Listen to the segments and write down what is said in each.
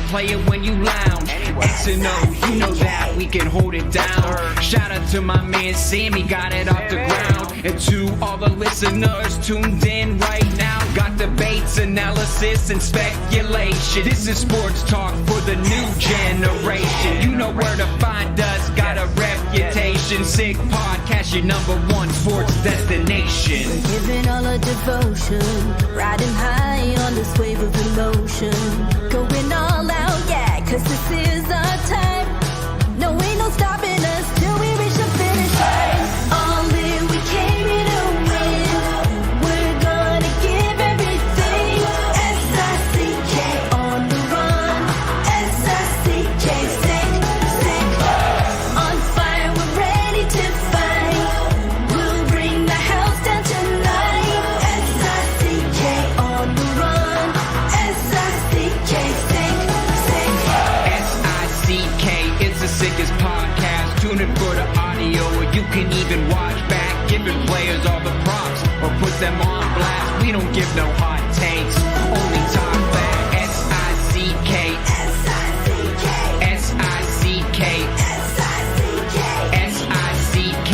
play it when you lounge. X and O, you know that we can hold it down. Shout out to my man Sammy, got it off the ground. And to all the listeners tuned in right now, got debates, analysis, and speculation. This is sports talk for the new generation. You know where to find us, got a reputation. Sick podcast, your #1 sports destination. We're giving all our devotion, riding high on this wave of emotion. Going all out, yeah, cause this is our time. No, ain't no stopping us till we reach the finish line. All in, we came here to win. We're gonna give everything. S-I-C-K on the run. S-I-C-K, sick. On fire, we're ready to fight. We'll bring the house down tonight. S-I-C-K on the run. S-I-C-K, sick. S-I-C-K, it's the sickest podcast. Tune in for the audio, or you can even watch back. Giving players all the props, or put them on blast. We don't give no hot takes, only talk back. S-I-C-K, S-I-C-K, S-I-C-K, S-I-C-K,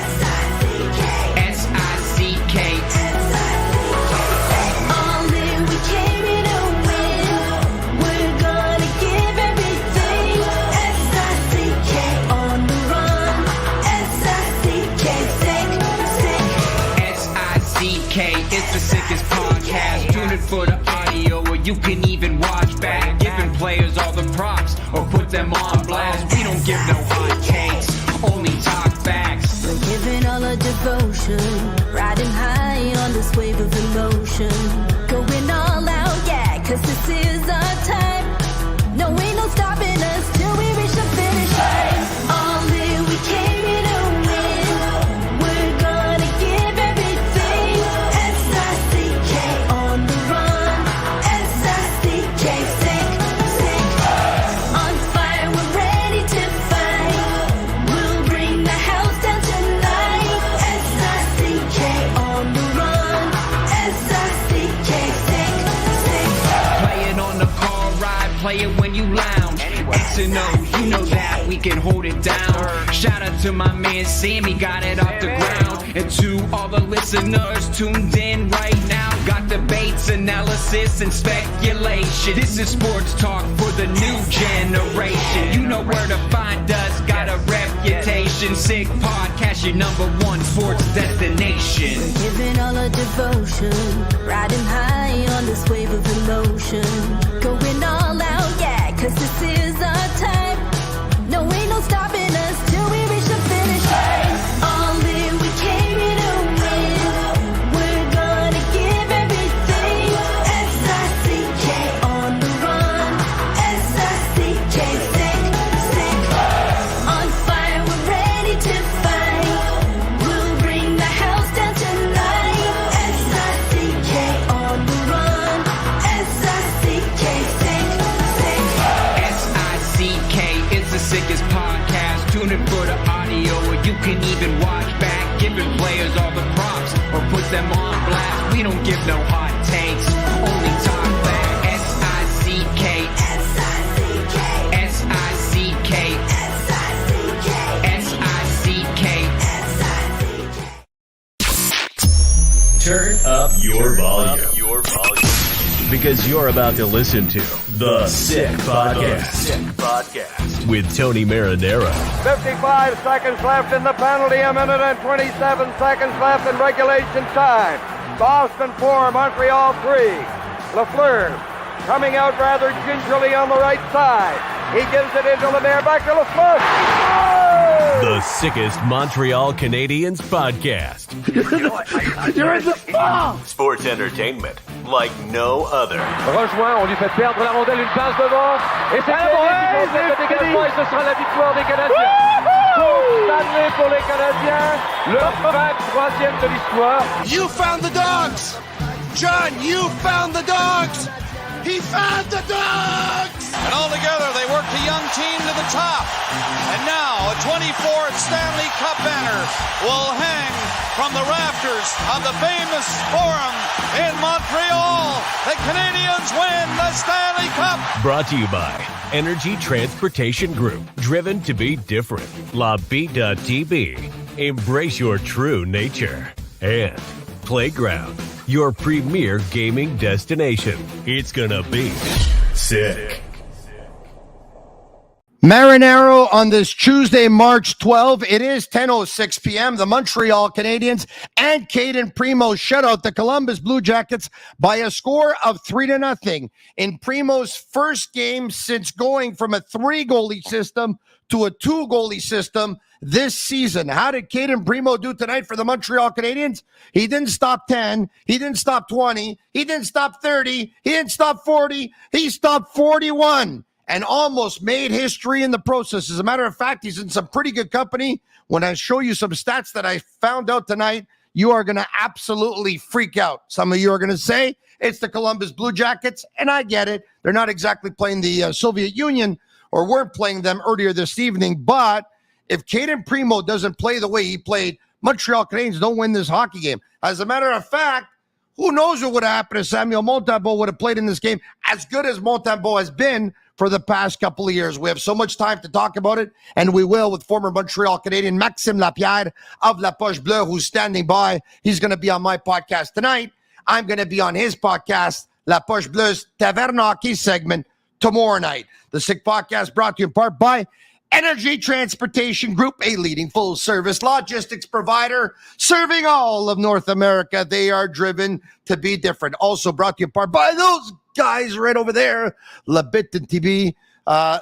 S-I-C-K, S-I-C-K, S-I-C-K. All in, we came here to win. We're gonna give everything. S-I-C-K on the run. S-I-C-K, sick. S-I-C-K, it's the sickest podcast. Tune in for the audio, or you can even watch back. Giving players all the props, or put them on blast. We don't give no hot takes, only talk facts. We're giving all our devotion, riding high on this wave of emotion. Going all out, yeah, cause this is our time. No, ain't no stopping us till we reach the finish line. All in, we came here to win. We're gonna give everything. S-I-C-K on the run. S-I-C-K, sick. On fire, we're ready to fight. We'll bring the house down tonight. S-I-C-K on the run. S-I-C-K, sick. Play it on the car ride, play it when you lounge. X and O, you know that we can hold it down. Shout out to my man Sammy, got it off the ground. And to all the listeners tuned in right now, got debates, analysis, and speculation. This is sports talk for the new generation. You know where to find us, got a reputation. Sick podcast, your #1 sports destination. We're giving all our devotion, riding high on this wave of emotion. Going all out, yeah, cause this is our time. No, ain't no stopping us till we reach the finish line. All in, we came here to win. We're gonna give everything. S-I-C-K on the run. S-I-C-K, sick. On fire, we're ready to fight. We'll bring the house down tonight. S-I-C-K on the run. S-I-C-K, sick. S-I-C-K, it's the sickest podcast. Tune in for the audio, or you can even watch back. Giving players all the props, or put them on blast. We don't give no hot takes, only talk back. S-I-C-K, S-I-C-K, S-I-C-K, S-I-C-K, S-I-C-K, S-I-C-K. Turn up your volume. Because you're about to listen to The Sick Podcast. With Tony Marinaro. 55 seconds left in the penalty, a minute and 27 seconds left in regulation time. Boston 4, Montreal 3. Lafleur coming out rather gingerly on the right side. He gives it into Lemaire, back to Lafleur. Oh! The sickest Montreal Canadiens podcast. You're in the ball! Sports entertainment like no other. Rejoint, on lui fait perdre la rondelle, une passe devant. Et c'est le dégagement et ce sera la victoire des Canadiens. Stanley pour les Canadiens, le 23e de l'histoire. You found the dogs! John, you found the dogs! He found the dogs! And all together, they worked a young team to the top. And now, a 24th Stanley Cup banner will hang from the rafters of the famous Forum in Montreal. The Canadiens win the Stanley Cup. Brought to you by Energy Transportation Group. Driven to be different. LaBita.tv. Embrace your true nature. And Playground, your premier gaming destination. It's gonna be sick. Marinaro on this Tuesday, March 12. It is 10:06 p.m. The Montreal Canadiens and Cayden Primeau shut out the Columbus Blue Jackets by a score of 3-0 in Primeau's first game since going from a 3-goalie system to a 2-goalie system this season. How did Cayden Primeau do tonight for the Montreal Canadiens? He didn't stop 10. He didn't stop 20. He didn't stop 30. He didn't stop 40. He stopped 41. And almost made history in the process. As a matter of fact, he's in some pretty good company. When I show you some stats that I found out tonight, you are going to absolutely freak out. Some of you are going to say it's the Columbus Blue Jackets, and I get it. They're not exactly playing the Soviet Union, or weren't playing them earlier this evening. But if Cayden Primeau doesn't play the way he played, Montreal Canadiens don't win this hockey game. As a matter of fact, who knows what would have happened if Samuel Montembeault would have played in this game as good as Montembeault has been for the past couple of years. We have so much time to talk about it, and we will with former Montreal Canadian Maxim Lapierre of La Poche Bleue, who's standing by. He's going to be on my podcast tonight. I'm going to be on his podcast, La Poche Bleu's Taverne Hockey segment, tomorrow night. The Sick Podcast brought to you in part by Energy Transportation Group, a leading full-service logistics provider serving all of North America. They are driven to be different. Also brought to you in part by those guys right over there, LaBita.tv.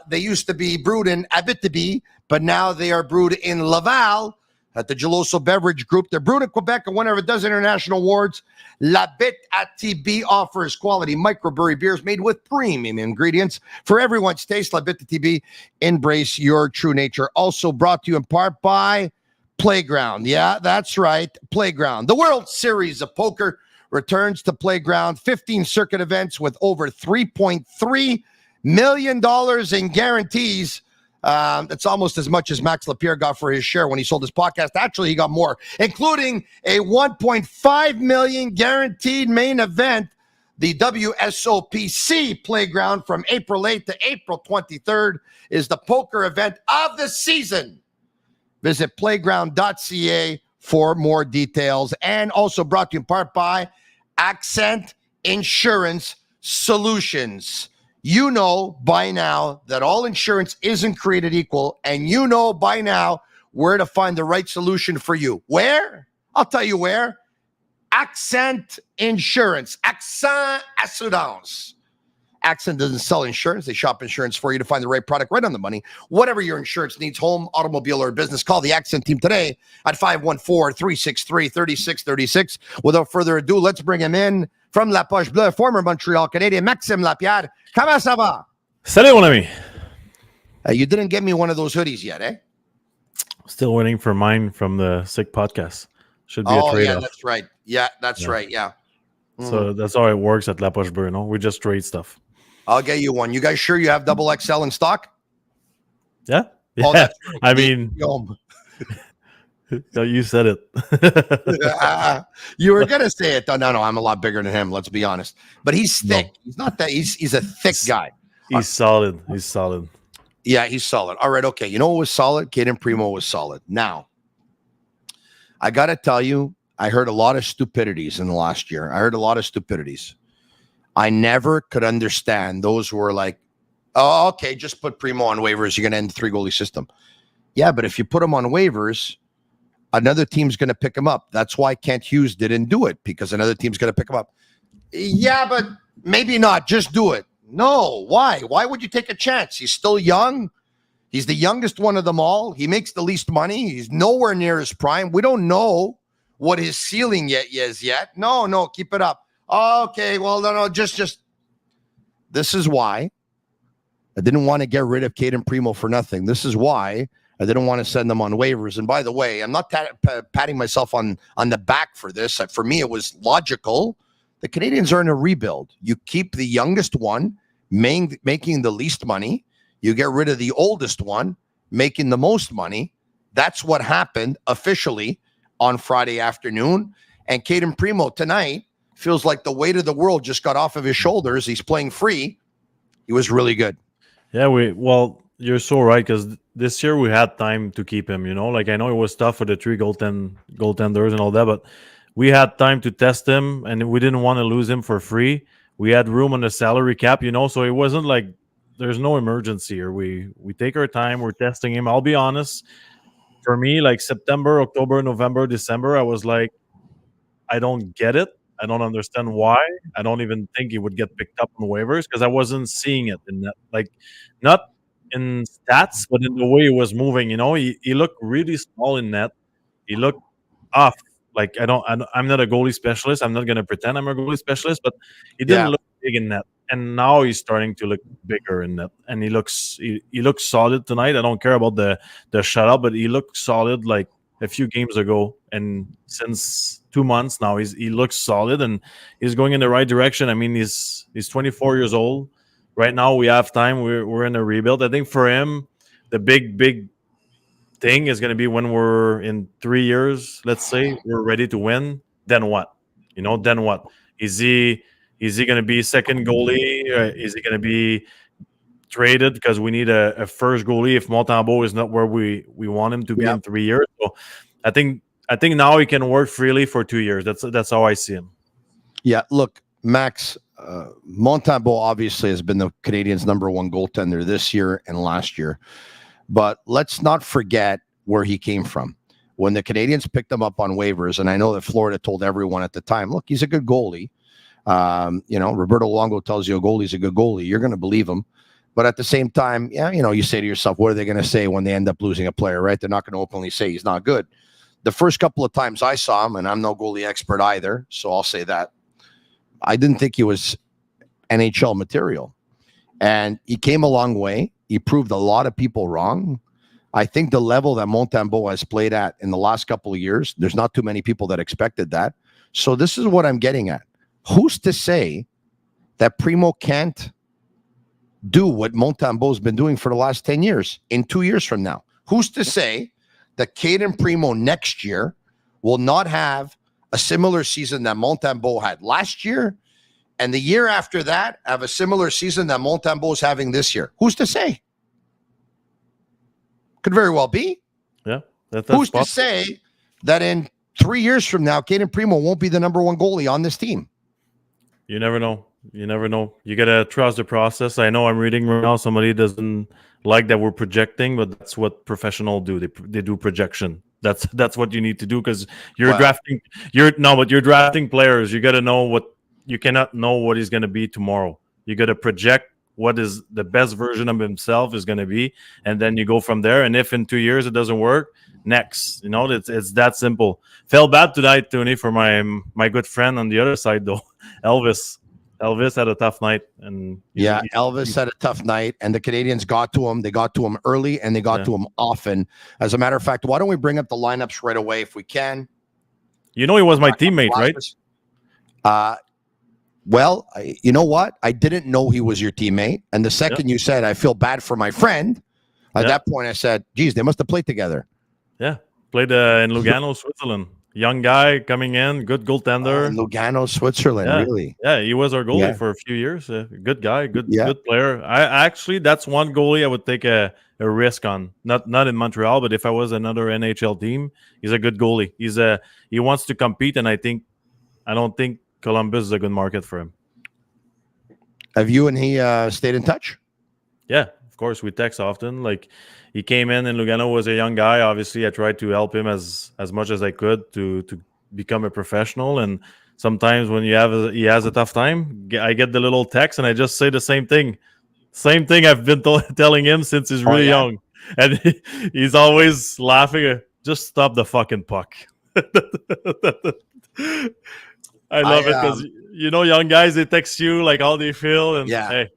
They used to be brewed in Abitibi, but now they are brewed in Laval at the Geloso Beverage Group. They're brewed in Quebec and won over a dozen international awards. LaBita.tv offers quality microbrewery beers made with premium ingredients for everyone's taste. LaBita.tv, embrace your true nature. Also brought to you in part by Playground. Yeah, that's right, Playground. The World Series of Poker returns to Playground. 15 circuit events with over $3.3 million in guarantees. That's almost as much as Max Lapierre got for his share when he sold his podcast. Actually, he got more, including a $1.5 million guaranteed main event, the WSOPC Playground from April 8th to April 23rd is the poker event of the season. Visit playground.ca for more details. And also brought to you in part by Accent Insurance Solutions. You know by now that all insurance isn't created equal, and you know by now where to find the right solution for you. Where? I'll tell you where. Accent Insurance. Accent Assurance. Accent doesn't sell insurance. They shop insurance for you to find the right product right on the money. Whatever your insurance needs, home, automobile, or business, call the Accent team today at 514-363-3636. Without further ado, let's bring him in from La Poche Bleue, former Montreal Canadian, Maxim Lapierre. Comment ça va? Salut, mon ami. You didn't get me one of those hoodies yet, eh? Still waiting for mine from the Sick Podcast. Should be a trade-off. Yeah, that's right. Yeah, that's right. Yeah. So that's how it works at La Poche Bleue, no? We just trade stuff. I'll get you one. You guys sure you have double XL in stock? Yeah. Oh, yeah. I mean, you said it. You were gonna say it. No, I'm a lot bigger than him. Let's be honest. But he's thick. No. He's not that. He's a thick guy. He's solid. He's solid. Yeah, he's solid. All right. Okay. You know what was solid? Cayden Primeau was solid. Now, I gotta tell you, I heard a lot of stupidities in the last year. I never could understand those who were like, oh, okay, just put Primeau on waivers. You're going to end the 3-goalie system. Yeah, but if you put him on waivers, another team's going to pick him up. That's why Kent Hughes didn't do it, because another team's going to pick him up. Yeah, but maybe not. Just do it. No, why? Why would you take a chance? He's still young. He's the youngest one of them all. He makes the least money. He's nowhere near his prime. We don't know what his ceiling is yet. No, keep it up. Okay, well, no, just. This is why I didn't want to get rid of Cayden Primeau for nothing. This is why I didn't want to send them on waivers. And by the way, I'm not patting myself on the back for this. For me, it was logical. The Canadiens are in a rebuild. You keep the youngest one, making the least money. You get rid of the oldest one, making the most money. That's what happened officially on Friday afternoon. And Cayden Primeau tonight feels like the weight of the world just got off of his shoulders. He's playing free. He was really good. Yeah, you're so right, because this year we had time to keep him. Like, I know it was tough for the three goaltenders and all that, but we had time to test him, and we didn't want to lose him for free. We had room on the salary cap, so it wasn't like there's no emergency here. We take our time. We're testing him. I'll be honest. For me, like September, October, November, December, I was like, I don't get it. I don't understand why. I don't even think he would get picked up on waivers, because I wasn't seeing it in that, like, not in stats, but in the way he was moving. He looked really small in net. He looked off. Like, I'm not a goalie specialist. I'm not going to pretend I'm a goalie specialist, but he didn't look big in net. And now he's starting to look bigger in net, and he looks solid tonight. I don't care about the shutout, but he looked solid like a few games ago, and since 2 months now, he looks solid, and he's going in the right direction. I mean, he's 24 years old right now. We have time. We're in a rebuild. I think for him, the big thing is going to be when we're in 3 years. Let's say we're ready to win. Then what? Then what? Is he going to be second goalie? Is he going to be traded because we need a first goalie if Montembeault is not where we want him to be in 3 years? So I think now he can work freely for 2 years. That's how I see him. Yeah, look, Max, Montembeault obviously has been the Canadiens' #1 goaltender this year and last year. But let's not forget where he came from. When the Canadiens picked him up on waivers, and I know that Florida told everyone at the time, look, he's a good goalie. Roberto Luongo tells you a goalie's a good goalie. You're going to believe him. But at the same time, you say to yourself, what are they going to say when they end up losing a player, right? They're not going to openly say he's not good. The first couple of times I saw him, and I'm no goalie expert either, so I'll say that, I didn't think he was NHL material. And he came a long way. He proved a lot of people wrong. I think the level that Montembeault has played at in the last couple of years, there's not too many people that expected that. So this is what I'm getting at. Who's to say that Primeau can't do what Montembeault's been doing for the last 10 years in 2 years from now? Who's to say that Cayden Primeau next year will not have a similar season that Montembeault had last year, and the year after that have a similar season that Montembeault is having this year? Who's to say? Could very well be. Yeah. That's Who's possible to say that in 3 years from now, Cayden Primeau won't be the #1 goalie on this team? You never know. You got to trust the process. I know I'm reading right now somebody doesn't like that we're projecting, but that's what professionals do. They do projection. That's what you need to do, because you're drafting. You're drafting players. You got to know what. You cannot know what he's going to be tomorrow. You got to project what is the best version of himself is going to be, and then you go from there. And if in 2 years it doesn't work, next. It's that simple. Felt bad tonight, Tony, for my good friend on the other side, though. Elvis had a tough night, and Elvis had a tough night, and the Canadiens got to him. They got to him early, and they got to him often. As a matter of fact, why don't we bring up the lineups right away if we can? He was my teammate, right? Well, you know what? I didn't know he was your teammate. And the second you said, I feel bad for my friend, at that point I said, geez, they must have played together. Yeah. Played in Lugano, Switzerland. Young guy coming in, good goaltender. Lugano, Switzerland, really? Yeah, he was our goalie for a few years. Good guy, good player. I actually, that's one goalie I would take a risk on. Not in Montreal, but if I was another NHL team, he's a good goalie. He wants to compete, and I don't think Columbus is a good market for him. Have you and he stayed in touch? Yeah, of course. We text often. Like, he came in, and Lugano was a young guy. Obviously, I tried to help him as much as I could to become a professional. And sometimes when he has a tough time, I get the little text, and I just say the same thing. Same thing I've been telling him since he's really young. And he's always laughing. Just stop the fucking puck. I love it because, young guys, they text you like how they feel. And hey,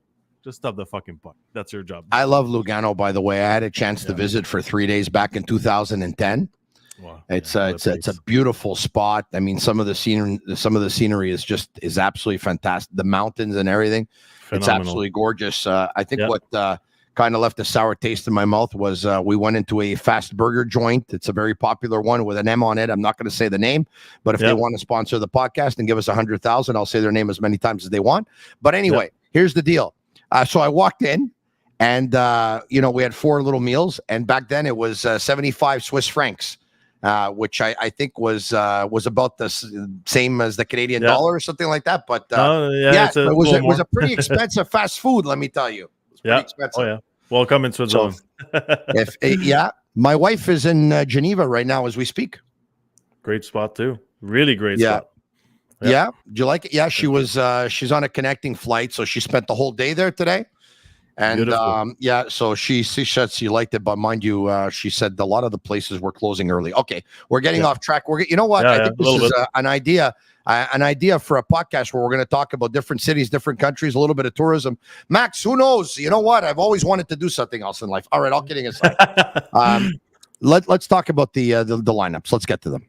just stop the fucking puck. That's your job. I love Lugano, by the way. I had a chance to visit for 3 days back in 2010. Wow. It's a beautiful spot. I mean, some of the scenery is absolutely fantastic. The mountains and everything. Phenomenal. It's absolutely gorgeous. I think what kind of left a sour taste in my mouth was we went into a fast burger joint. It's a very popular one with an M on it. I'm not going to say the name, but if they want to sponsor the podcast and give us 100,000, I'll say their name as many times as they want. But anyway, here's the deal. So I walked in and, we had 4 little meals. And back then it was 75 Swiss francs. Which I think was about the same as the Canadian dollar or something like that. But it was a pretty expensive fast food, let me tell you. It's pretty expensive. Oh, yeah. Welcome in Switzerland. So my wife is in Geneva right now as we speak. Great spot too. Really great spot. Yeah. Do you like it? Yeah, she was. She's on a connecting flight, so she spent the whole day there today. And so she said she liked it, but mind you, she said a lot of the places were closing early. Okay, we're getting off track. You know what? I think this is an idea for a podcast where we're going to talk about different cities, different countries, a little bit of tourism. Max, who knows? You know what? I've always wanted to do something else in life. All right, all kidding aside, let's talk about the lineups. Let's get to them.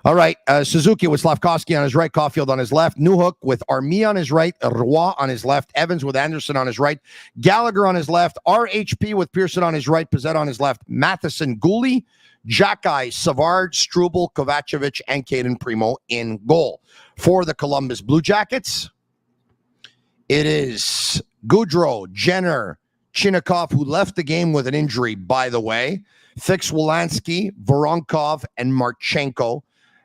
All right, Suzuki with Slavkovsky on his right, Caulfield on his left, Newhook with Armia on his right, Roy on his left, Evans with Anderson on his right, Gallagher on his left, RHP with Pearson on his right, Pizzetta on his left, Matheson, Gooley, Jacki, Savard, Struble, Kovacevic, and Cayden Primeau in goal. For the Columbus Blue Jackets, it is Goudreau, Jenner, Chinnikov, who left the game with an injury, by the way, Fix-Wolansky, Voronkov, and Marchenko.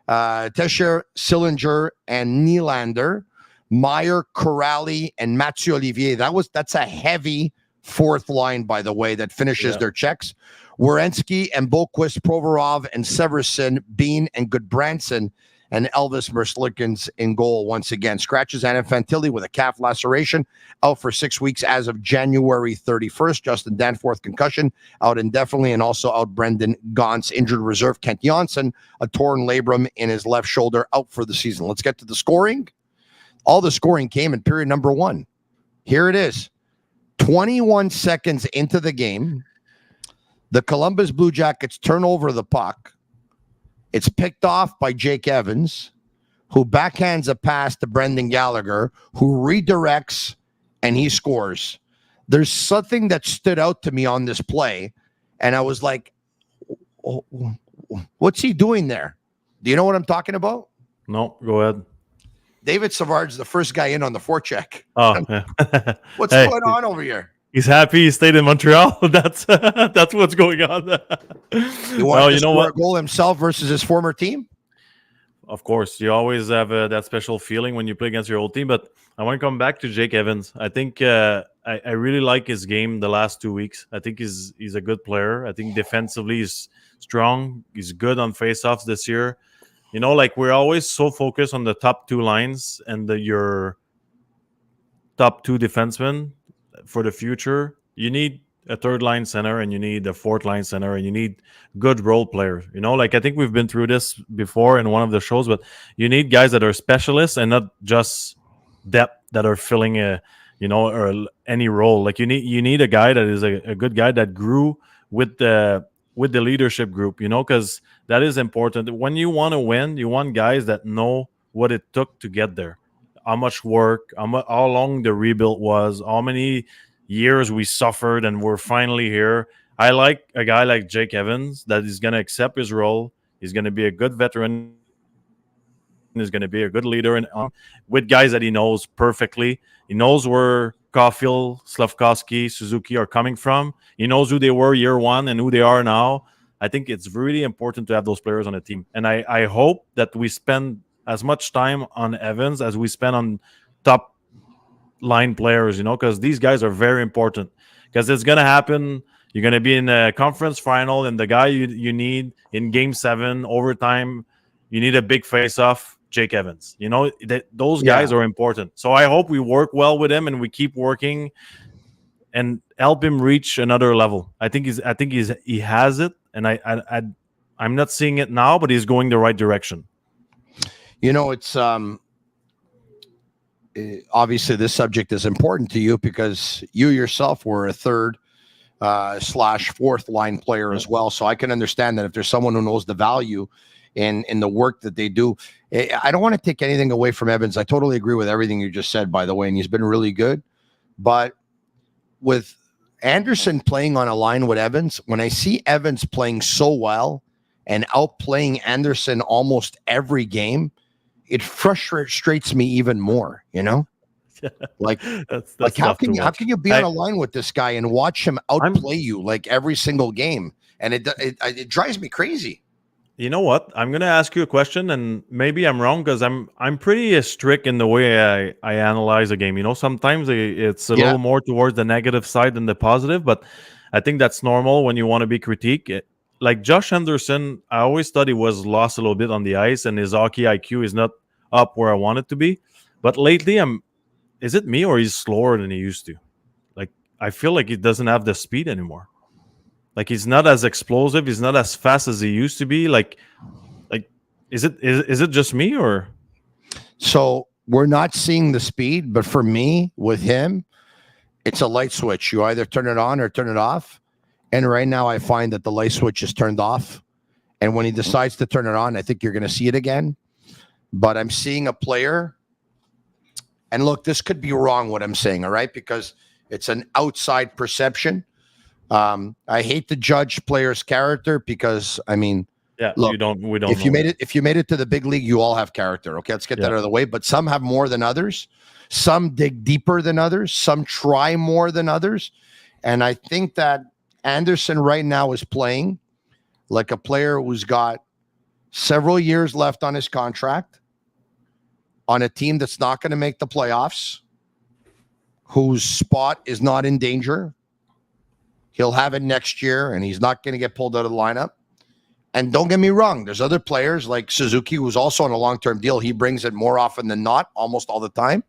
Tesher, Sillinger, and Nylander, Meyer, Corrali, and Mathieu Olivier. That's a heavy fourth line, by the way, that finishes their checks. Werenski and Boquist, Provorov, and Severson, Bean, and Goodbranson, and Elvis Merzlikins in goal once again. Scratches Anna Fantilli with a calf laceration, out for 6 weeks as of January 31st. Justin Danforth, concussion, out indefinitely, and also out Brendan Gauntz, injured reserve. Kent Johnson, a torn labrum in his left shoulder, out for the season. Let's get to the scoring. All the scoring came in period number 1. Here it is. 21 seconds into the game, the Columbus Blue Jackets turn over the puck. It's picked off by Jake Evans, who backhands a pass to Brendan Gallagher, who redirects, and he scores. There's something that stood out to me on this play, and I was like, what's he doing there? Do you know what I'm talking about? No, go ahead. David Savard's the first guy in on the forecheck. Oh, yeah. What's going on over here? He's happy he stayed in Montreal. That's what's going on. You want to score a goal himself versus his former team? Of course, you always have that special feeling when you play against your old team. But I want to come back to Jake Evans. I think I really like his game the last 2 weeks. I think he's a good player. I think defensively he's strong. He's good on faceoffs this year. We're always so focused on the top 2 lines and your top 2 defensemen. For the future, you need a third line center and you need a fourth line center and you need good role players. I think we've been through this before in one of the shows, but you need guys that are specialists and not just depth that are filling or any role. You need a guy that is a good guy that grew with the leadership group, because that is important. When you want to win, you want guys that know what it took to get there. How much work, how long the rebuild was, how many years we suffered, and we're finally here. I like a guy like Jake Evans that is going to accept his role. He's going to be a good veteran. He's going to be a good leader and with guys that he knows perfectly. He knows where Caulfield, Slavkovsky, Suzuki are coming from. He knows who they were year 1 and who they are now. I think it's really important to have those players on the team. And I hope that we spend as much time on Evans as we spend on top line players, because these guys are very important. Because it's going to happen. You're going to be in a conference final, and the guy you need in Game 7, overtime, you need a big face-off, Jake Evans. Those guys are important. So I hope we work well with him and we keep working and help him reach another level. I think he has it, and I'm not seeing it now, but he's going the right direction. It's obviously this subject is important to you because you yourself were a third / fourth line player as well. So I can understand that if there's someone who knows the value in the work that they do. I don't want to take anything away from Evans. I totally agree with everything you just said, by the way, and he's been really good. But with Anderson playing on a line with Evans, when I see Evans playing so well and outplaying Anderson almost every game, it frustrates me even more, you know? Like, that's how tough to can watch. you be on a line with this guy and watch him outplay you like every single game? And it drives me crazy. You know what? I'm gonna ask you a question, and maybe I'm wrong because I'm pretty strict in the way I analyze a game. You know, sometimes it's a little more towards the negative side than the positive, but I think that's normal when you want to be critiqued. Like Josh Anderson, I always thought he was lost a little bit on the ice, and his hockey IQ is not up where I want it to be. But lately, is it me or he's slower than he used to? Like I feel like he doesn't have the speed anymore. Like he's not as explosive. He's not as fast as he used to be. Like, is it just me or? So we're not seeing the speed, but for me, with him, it's a light switch. You either turn it on or turn it off. And right now, I find that the light switch is turned off. And when he decides to turn it on, I think you're going to see it again. But I'm seeing a player. And look, this could be wrong what I'm saying, all right? Because it's an outside perception. I hate to judge players' character because I mean, look, we don't. If you made it to the big league, you all have character. Okay, let's get that out of the way. But some have more than others. Some dig deeper than others. Some try more than others. And I think that Anderson right now is playing like a player who's got several years left on his contract on a team that's not going to make the playoffs, whose spot is not in danger. He'll have it next year, and he's not going to get pulled out of the lineup. And don't get me wrong, there's other players like Suzuki, who's also on a long-term deal. He brings it more often than not, almost all the time.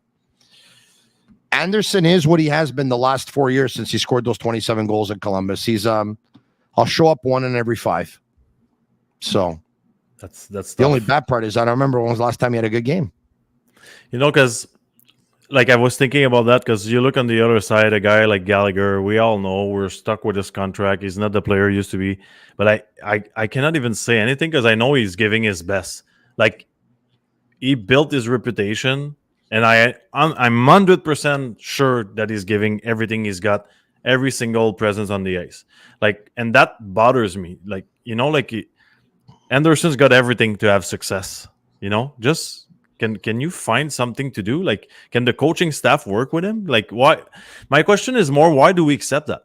Anderson is what he has been the last 4 years since he scored those 27 goals in Columbus. He's I'll show up 1 in every 5. So that's the only bad part is I don't remember when was the last time he had a good game. You know, because like I was thinking about that because you look on the other side, a guy like Gallagher, we all know we're stuck with his contract. He's not the player he used to be. But I cannot even say anything because I know he's giving his best. Like he built his reputation, and I'm 100% sure that he's giving everything he's got, every single presence on the ice. Like, and that bothers me. Like, you know, like Anderson's got everything to have success. You know, just. Can you find something to do? Like, can the coaching staff work with him? Like, why? My question is more, why do we accept that?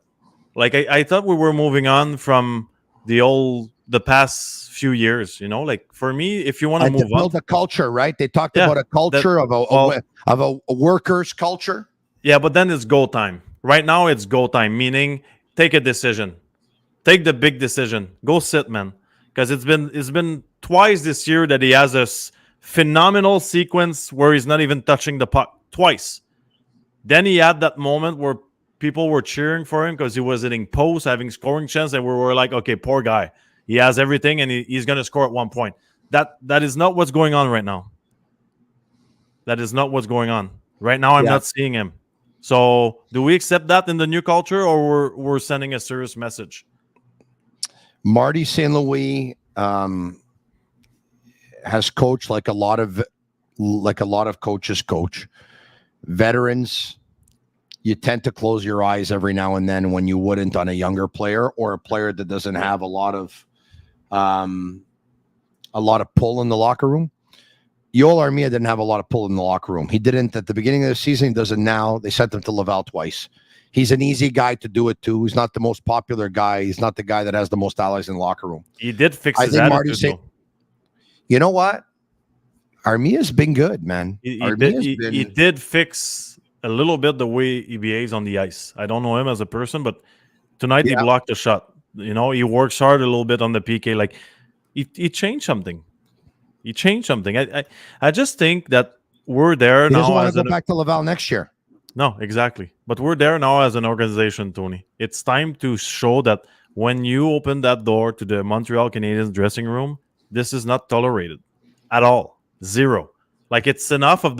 Like, I thought we were moving on from the past few years, you know? Like, for me, if you want to move on. Build a culture, right? They talked about a culture of a worker's culture. Yeah, but then it's go time. Right now, it's go time, meaning take a decision. Take the big decision. Go sit, man. Because it's been twice this year that he has a phenomenal sequence where he's not even touching the puck twice. Then he had that moment where people were cheering for him because he was hitting posts, having scoring chance, and we were like, okay, poor guy. He has everything, and he's going to score at one point. That is not what's going on right now. That is not what's going on. Right now, I'm not seeing him. So do we accept that in the new culture, or we're sending a serious message? Marty St. Louis has coached like a lot of coaches coach. Veterans, you tend to close your eyes every now and then when you wouldn't on a younger player or a player that doesn't have a lot of pull in the locker room. Yoel Armia didn't have a lot of pull in the locker room. He didn't at the beginning of the season. He doesn't now. They sent him to Laval twice. He's an easy guy to do it to. He's not the most popular guy. He's not the guy that has the most allies in the locker room. He did fix his attitude, you know what? Armia's been good, man. He did fix a little bit the way he behaves on the ice. I don't know him as a person, but tonight he blocked a shot. You know, he works hard a little bit on the PK. Like he changed something. He changed something. I just think that we're there now. He doesn't want to go back to Laval next year. No, exactly. But we're there now as an organization, Tony. It's time to show that when you open that door to the Montreal Canadiens dressing room, this is not tolerated at all. Zero. Like, it's enough of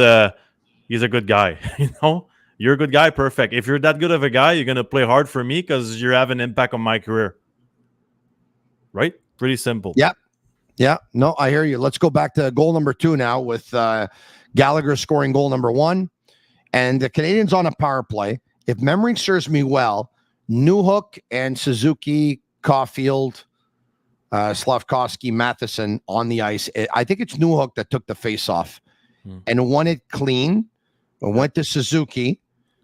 he's a good guy. You know, you're a good guy. Perfect. If you're that good of a guy, you're going to play hard for me because you have an impact on my career. Right? Pretty simple. Yeah. Yeah. No, I hear you. Let's go back to goal number 2 now with Gallagher scoring goal number 1. And the Canadiens on a power play. if memory serves me well, Newhook and Suzuki, Caulfield, Slavkovsky, Matheson on the ice. I think it's Newhook that took the face-off and won it clean. And went to Suzuki,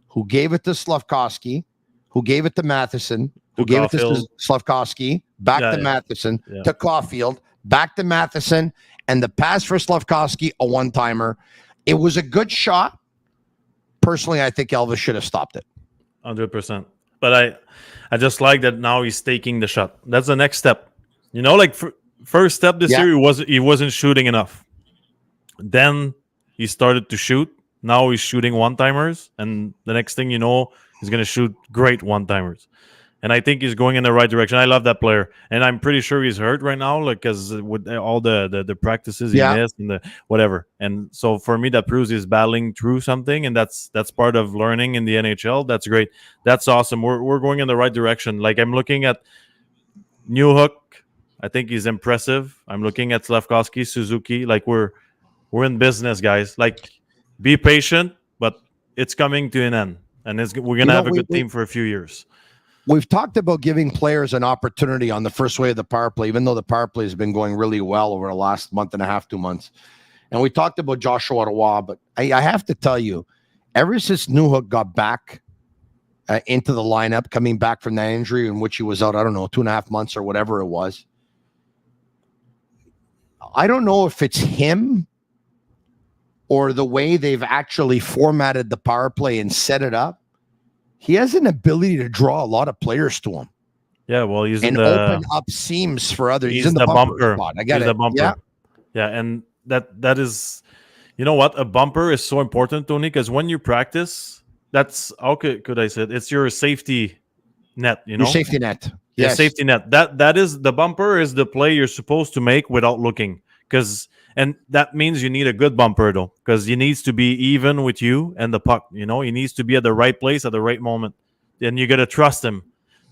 who gave it to Slavkovsky, who gave it to Matheson, who gave it to Slavkovsky, back to Matheson, to Caulfield, back to Matheson, and the pass for Slavkovsky, a one-timer. It was a good shot. Personally, I think Elvis should have stopped it. 100%. But I just like that now he's taking the shot. That's the next step. You know, like first step this year, he wasn't shooting enough. Then he started to shoot. Now he's shooting one-timers, and the next thing you know, he's going to shoot great one-timers. And I think he's going in the right direction. I love that player, and I'm pretty sure he's hurt right now, like because with all the practices he missed and the whatever. And so for me, that proves he's battling through something, and that's part of learning in the NHL. That's great. That's awesome. We're going in the right direction. Like I'm looking at Newhook. I think he's impressive. I'm looking at Slavkovsky, Suzuki. Like we're in business, guys. Like. Be patient, but it's coming to an end, and we're going to have a good team for a few years. We've talked about giving players an opportunity on the first wave of the power play, even though the power play has been going really well over the last month and a half, 2 months. And we talked about Joshua Roy, but I have to tell you, ever since Newhook got back into the lineup, coming back from that injury in which he was out, I don't know, 2.5 months or whatever it was, I don't know if it's him or the way they've actually formatted the power play and set it up. He has an ability to draw a lot of players to him. Yeah, well, he's and open up seams for others. He's in the bumper spot. I get it. Yeah, and that is, you know what? A bumper is so important, Tony, because when you practice, that's how could I say it? It's your safety net. You know, your safety net. Yes. Safety net. That is the bumper is the play you're supposed to make without looking. And that means you need a good bumper, though, because he needs to be even with you and the puck. You know, he needs to be at the right place at the right moment. And you got to trust him.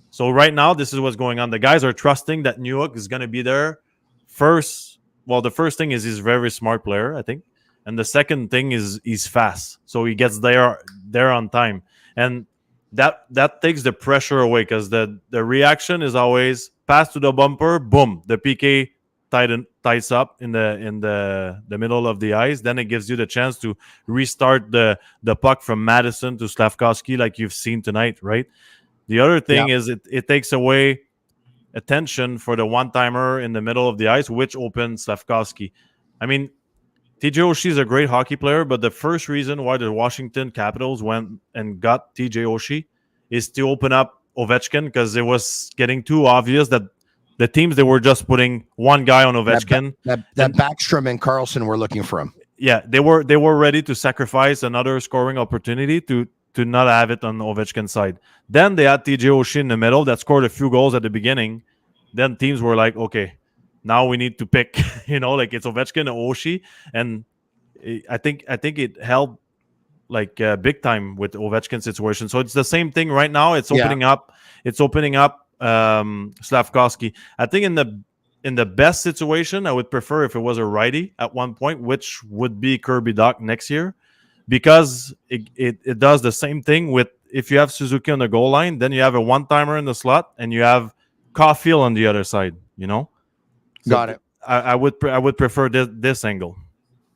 So right now, this is what's going on. The guys are trusting that Newhook is going to be there first. Well, the first thing is he's a very smart player, I think. And the second thing is he's fast. So he gets there on time. And that takes the pressure away because the reaction is always pass to the bumper, boom, the PK ties up in the middle of the ice. Then it gives you the chance to restart the puck from Madison to Slavkovsky like you've seen tonight, right? The other thing is it takes away attention for the one-timer in the middle of the ice, which opens Slavkovsky. I mean, TJ Oshie is a great hockey player, but the first reason why the Washington Capitals went and got TJ Oshie is to open up Ovechkin because it was getting too obvious that the teams, they were just putting one guy on Ovechkin. That Backstrom and Carlson were looking for him. Yeah, they were ready to sacrifice another scoring opportunity to not have it on Ovechkin's side. Then they had TJ Oshie in the middle that scored a few goals at the beginning. Then teams were like, okay, now we need to pick, like it's Ovechkin or Oshie. And I think it helped like big time with Ovechkin's situation. So it's the same thing right now. It's opening up. It's opening up Slavkovsky. I think in the best situation, I would prefer if it was a righty at one point, which would be Kirby Dach next year, because it does the same thing with if you have Suzuki on the goal line, then you have a one-timer in the slot and you have Caulfield on the other side. So got it. I would prefer this angle.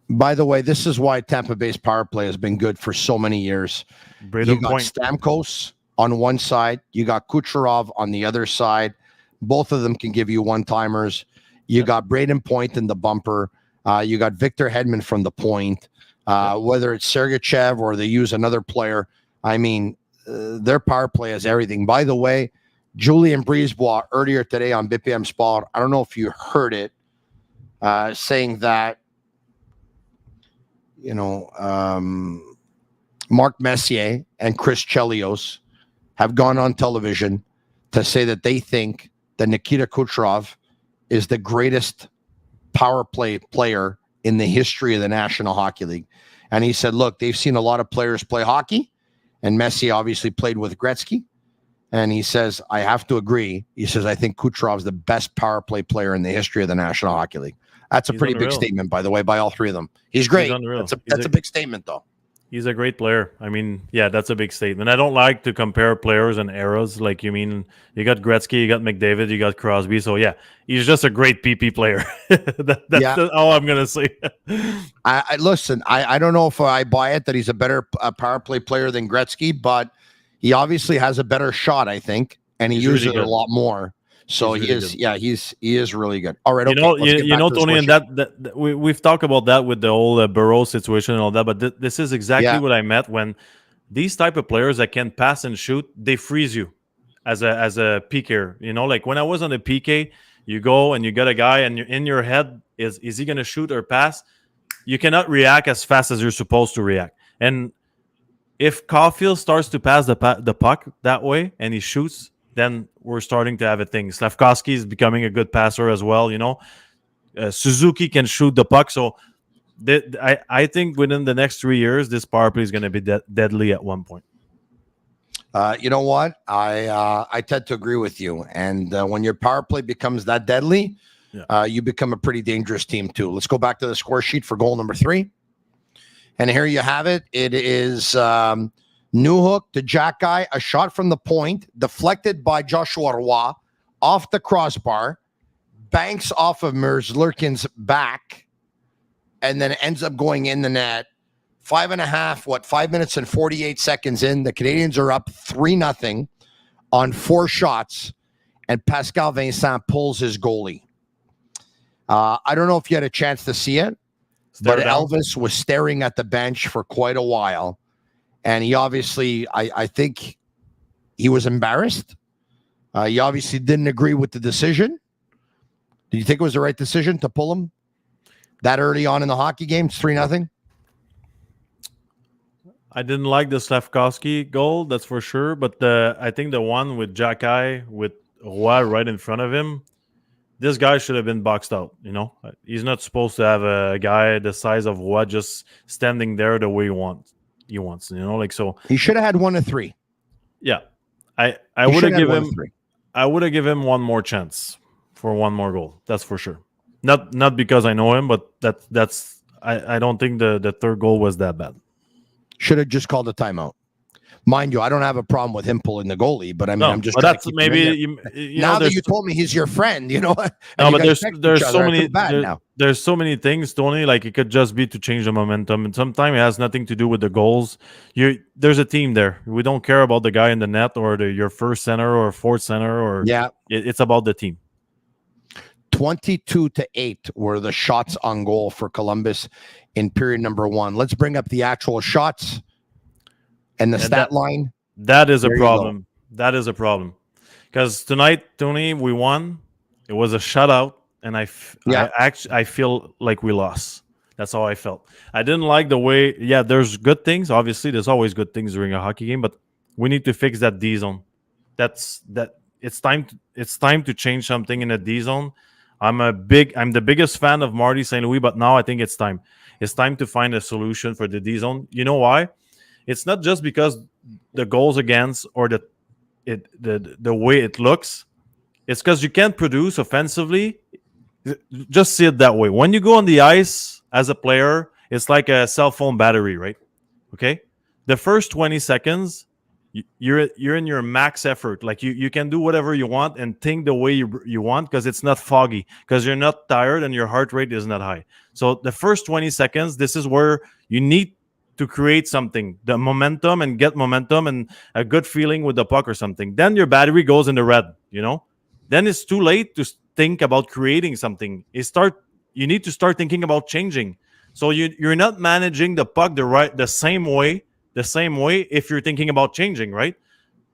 By the way, this is why Tampa Bay's power play has been good for so many years. You got Stamkos on one side, you got Kucherov on the other side. Both of them can give you one-timers. You got Braden Point in the bumper. You got Victor Hedman from the point. Whether it's Sergachev or they use another player, I mean, their power play has everything. By the way, Julien Brisebois earlier today on BPM Sport, I don't know if you heard it, saying that, Mark Messier and Chris Chelios have gone on television to say that they think that Nikita Kucherov is the greatest power play player in the history of the National Hockey League. And he said, look, they've seen a lot of players play hockey, and Messi obviously played with Gretzky. And he says, I have to agree. He says, I think Kucherov's the best power play player in the history of the National Hockey League. That's a pretty big statement, by the way, by all three of them. He's great. That's a big statement, though. He's a great player. I mean, yeah, that's a big statement. I don't like to compare players and eras. Like, you mean, you got Gretzky, you got McDavid, you got Crosby. So, yeah, he's just a great PP player. That's all I'm going to say. I listen, I don't know if I buy it that he's a better power play player than Gretzky, but he obviously has a better shot, I think, and he uses it a lot more. So he is really good. All right, okay, Tony, and that we've talked about that with the whole Burrow situation and all that, but this is exactly what I meant when these type of players that can pass and shoot, they freeze you as a PKer. You know, like when I was on the PK, you go and you got a guy, and you're in your head, is he going to shoot or pass? You cannot react as fast as you're supposed to react. And if Caulfield starts to pass the puck that way and he shoots, then we're starting to have a thing. Slafkovsky is becoming a good passer as well. You know, Suzuki can shoot the puck. So I think within the next 3 years, this power play is going to be deadly at one point. You know what? I tend to agree with you. And when your power play becomes that deadly, you become a pretty dangerous team too. Let's go back to the score sheet for goal number 3. And here you have it. It is Newhook to Jack Guy, a shot from the point, deflected by Joshua Roy off the crossbar, banks off of Merzlikins' back, and then ends up going in the net. 5 minutes and 48 seconds in. The Canadians are up 3-0 on 4 shots, and Pascal Vincent pulls his goalie. I don't know if you had a chance to see it, but Elvis was staring at the bench for quite a while. And he obviously, I think he was embarrassed. He obviously didn't agree with the decision. Did you think it was the right decision to pull him that early on in the hockey game? It's 3-0. I didn't like the Slafkovsky goal, that's for sure. But I think the one with Jack-Eye with Roy right in front of him, this guy should have been boxed out. You know, he's not supposed to have a guy the size of Roy just standing there the way he wants. You know, like, so he should have had 1 of 3. Yeah, I would have given him. I would have given him one more chance for one more goal. That's for sure. Not because I know him, but that's. I don't think the third goal was that bad. Should have just called a timeout. Mind you, I don't have a problem with him pulling the goalie, but I mean, I'm just. But that's maybe you now that you told me he's your friend, you know. No, but there's so many. There's so many things, Tony. Like, it could just be to change the momentum, and sometimes it has nothing to do with the goals. There's a team there. We don't care about the guy in the net or your first center or fourth center or it's about the team. 22-8 were the shots on goal for Columbus in period number 1. Let's bring up the actual shots. And the stat line. That is a problem. That is a problem. Because tonight, Tony, we won. It was a shutout. And I feel like we lost. That's how I felt. I didn't like the way. Yeah, there's good things. Obviously, there's always good things during a hockey game. But we need to fix that D zone. It's time to change something in the D zone. I'm the biggest fan of Marty St. Louis. But now I think it's time. It's time to find a solution for the D zone. You know why? It's not just because the goals against or the way it looks. It's because you can't produce offensively. Just see it that way. When you go on the ice as a player, it's like a cell phone battery, right? Okay? The first 20 seconds, you're in your max effort. Like, you can do whatever you want and think the way you want because it's not foggy, because you're not tired and your heart rate is not high. So the first 20 seconds, this is where you need to create something, the momentum, and get momentum and a good feeling with the puck or something. Then your battery goes in the red, you know? Then it's too late to think about creating something. You need to start thinking about changing. So you're not managing the puck the same way if you're thinking about changing, right?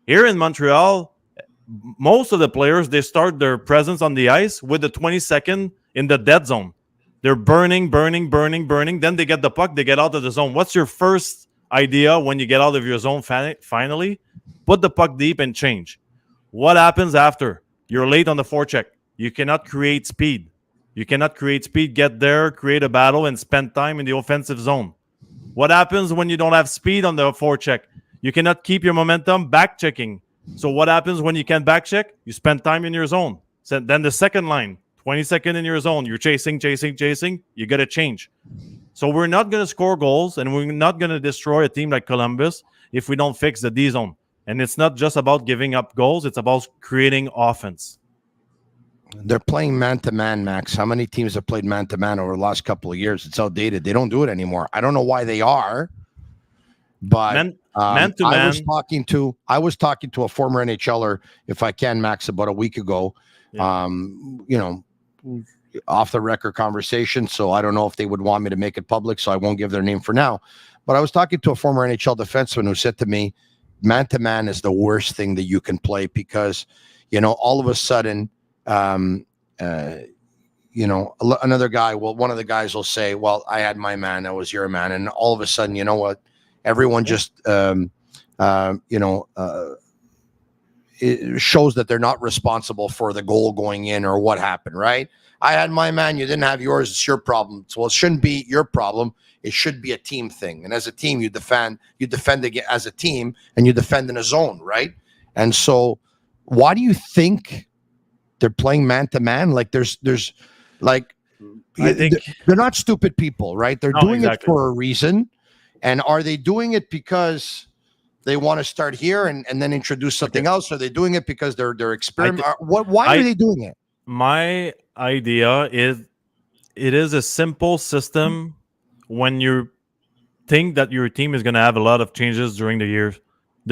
Here in Montreal, most of the players, they start their presence on the ice with the 20-second in the dead zone. They're burning. Then they get the puck. They get out of the zone. What's your first idea when you get out of your zone finally? Put the puck deep and change. What happens after? You're late on the forecheck. You cannot create speed. Get there, create a battle, and spend time in the offensive zone. What happens when you don't have speed on the forecheck? You cannot keep your momentum back checking. So what happens when you can't back check? You spend time in your zone. So then the second line. 20 seconds in your zone, you're chasing. You got to change. So we're not going to score goals, and we're not going to destroy a team like Columbus if we don't fix the D zone. And it's not just about giving up goals; it's about creating offense. They're playing man-to-man, Max. How many teams have played man-to-man over the last couple of years? It's outdated. They don't do it anymore. I don't know why they are, but man-to-man. I was talking to a former NHLer, if I can, Max, about a week ago. Yeah. Off the record conversation. So I don't know if they would want me to make it public, so I won't give their name for now. But I was talking to a former NHL defenseman who said to me, man-to-man is the worst thing that you can play because, all of a sudden, another guy, one of the guys will say, well, I had my man, that was your man. And all of a sudden, you know what? Everyone just, it shows that they're not responsible for the goal going in or what happened, right? I had my man, you didn't have yours, it's your problem. So it shouldn't be your problem. It should be a team thing. And as a team, you defend as a team and you defend in a zone, right? And so why do you think they're playing man-to-man? Like there's like, I think they're not stupid people, right? They're doing it for a reason. And are they doing it because they want to start here and then introduce something else? Are they doing it because they're experimenting? Why are they doing it? My idea is it is a simple system when you think that your team is going to have a lot of changes during the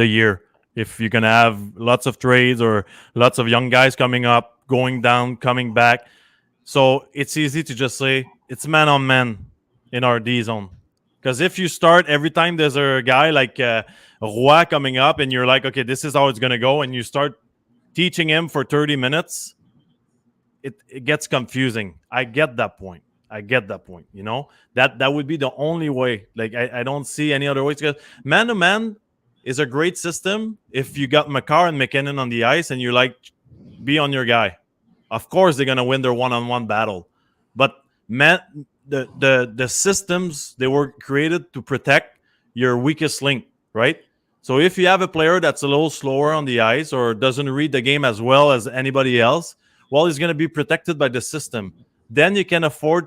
year. If you're going to have lots of trades or lots of young guys coming up, going down, coming back. So it's easy to just say it's man on man in our D zone. Because if you start every time there's a guy like Roy coming up and you're like, okay, this is how it's going to go, and you start teaching him for 30 minutes, it gets confusing. I get that point. That would be the only way. Like, I don't see any other way. Because man-to-man is a great system if you got McCarr and McKinnon on the ice and you like, be on your guy. Of course, they're going to win their one-on-one battle. But the systems, they were created to protect your weakest link, right? So if you have a player that's a little slower on the ice or doesn't read the game as well as anybody else, well, he's going to be protected by the system. Then you can afford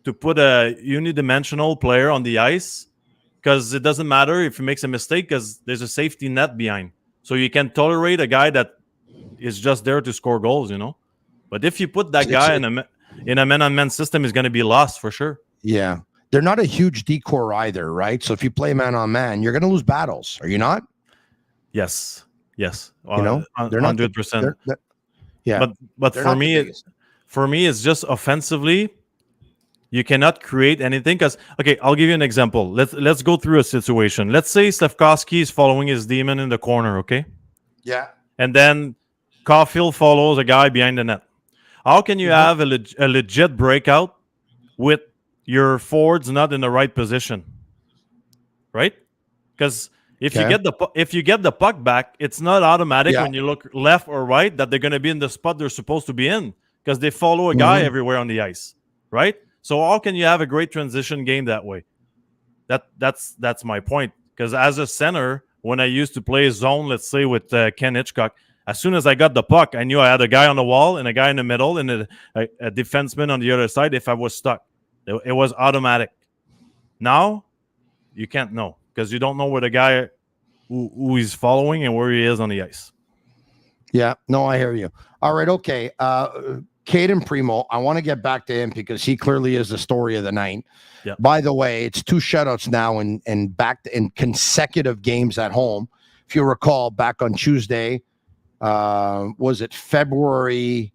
to put a unidimensional player on the ice because it doesn't matter if he makes a mistake because there's a safety net behind. So you can tolerate a guy that is just there to score goals, But if you put that guy in a man-on-man system, he's going to be lost for sure. Yeah. They're not a huge decor either, right? So if you play man-on-man, you're going to lose battles. Are you not? Yes. They're not 100%. Yeah. But for me, it's just offensively, you cannot create anything. Because, okay, I'll give you an example. Let's go through a situation. Let's say Slafkovsky is following his demon in the corner, okay? Yeah. And then Caulfield follows a guy behind the net. How can you have a legit breakout with your forwards not in the right position? Right? Because if you get the puck back, it's not automatic when you look left or right that they're going to be in the spot they're supposed to be in because they follow a guy everywhere on the ice, right? So how can you have a great transition game that way? That's my point. Because as a center, when I used to play zone, let's say with Ken Hitchcock, as soon as I got the puck, I knew I had a guy on the wall and a guy in the middle and a defenseman on the other side if I was stuck. It was automatic. Now, you can't know because you don't know where the guy who he's following and where he is on the ice. Yeah, no, I hear you. All right, okay. Cayden Primeau, I want to get back to him because he clearly is the story of the night. Yeah. By the way, it's 2 shutouts now and back in consecutive games at home. If you recall, back on Tuesday, was it February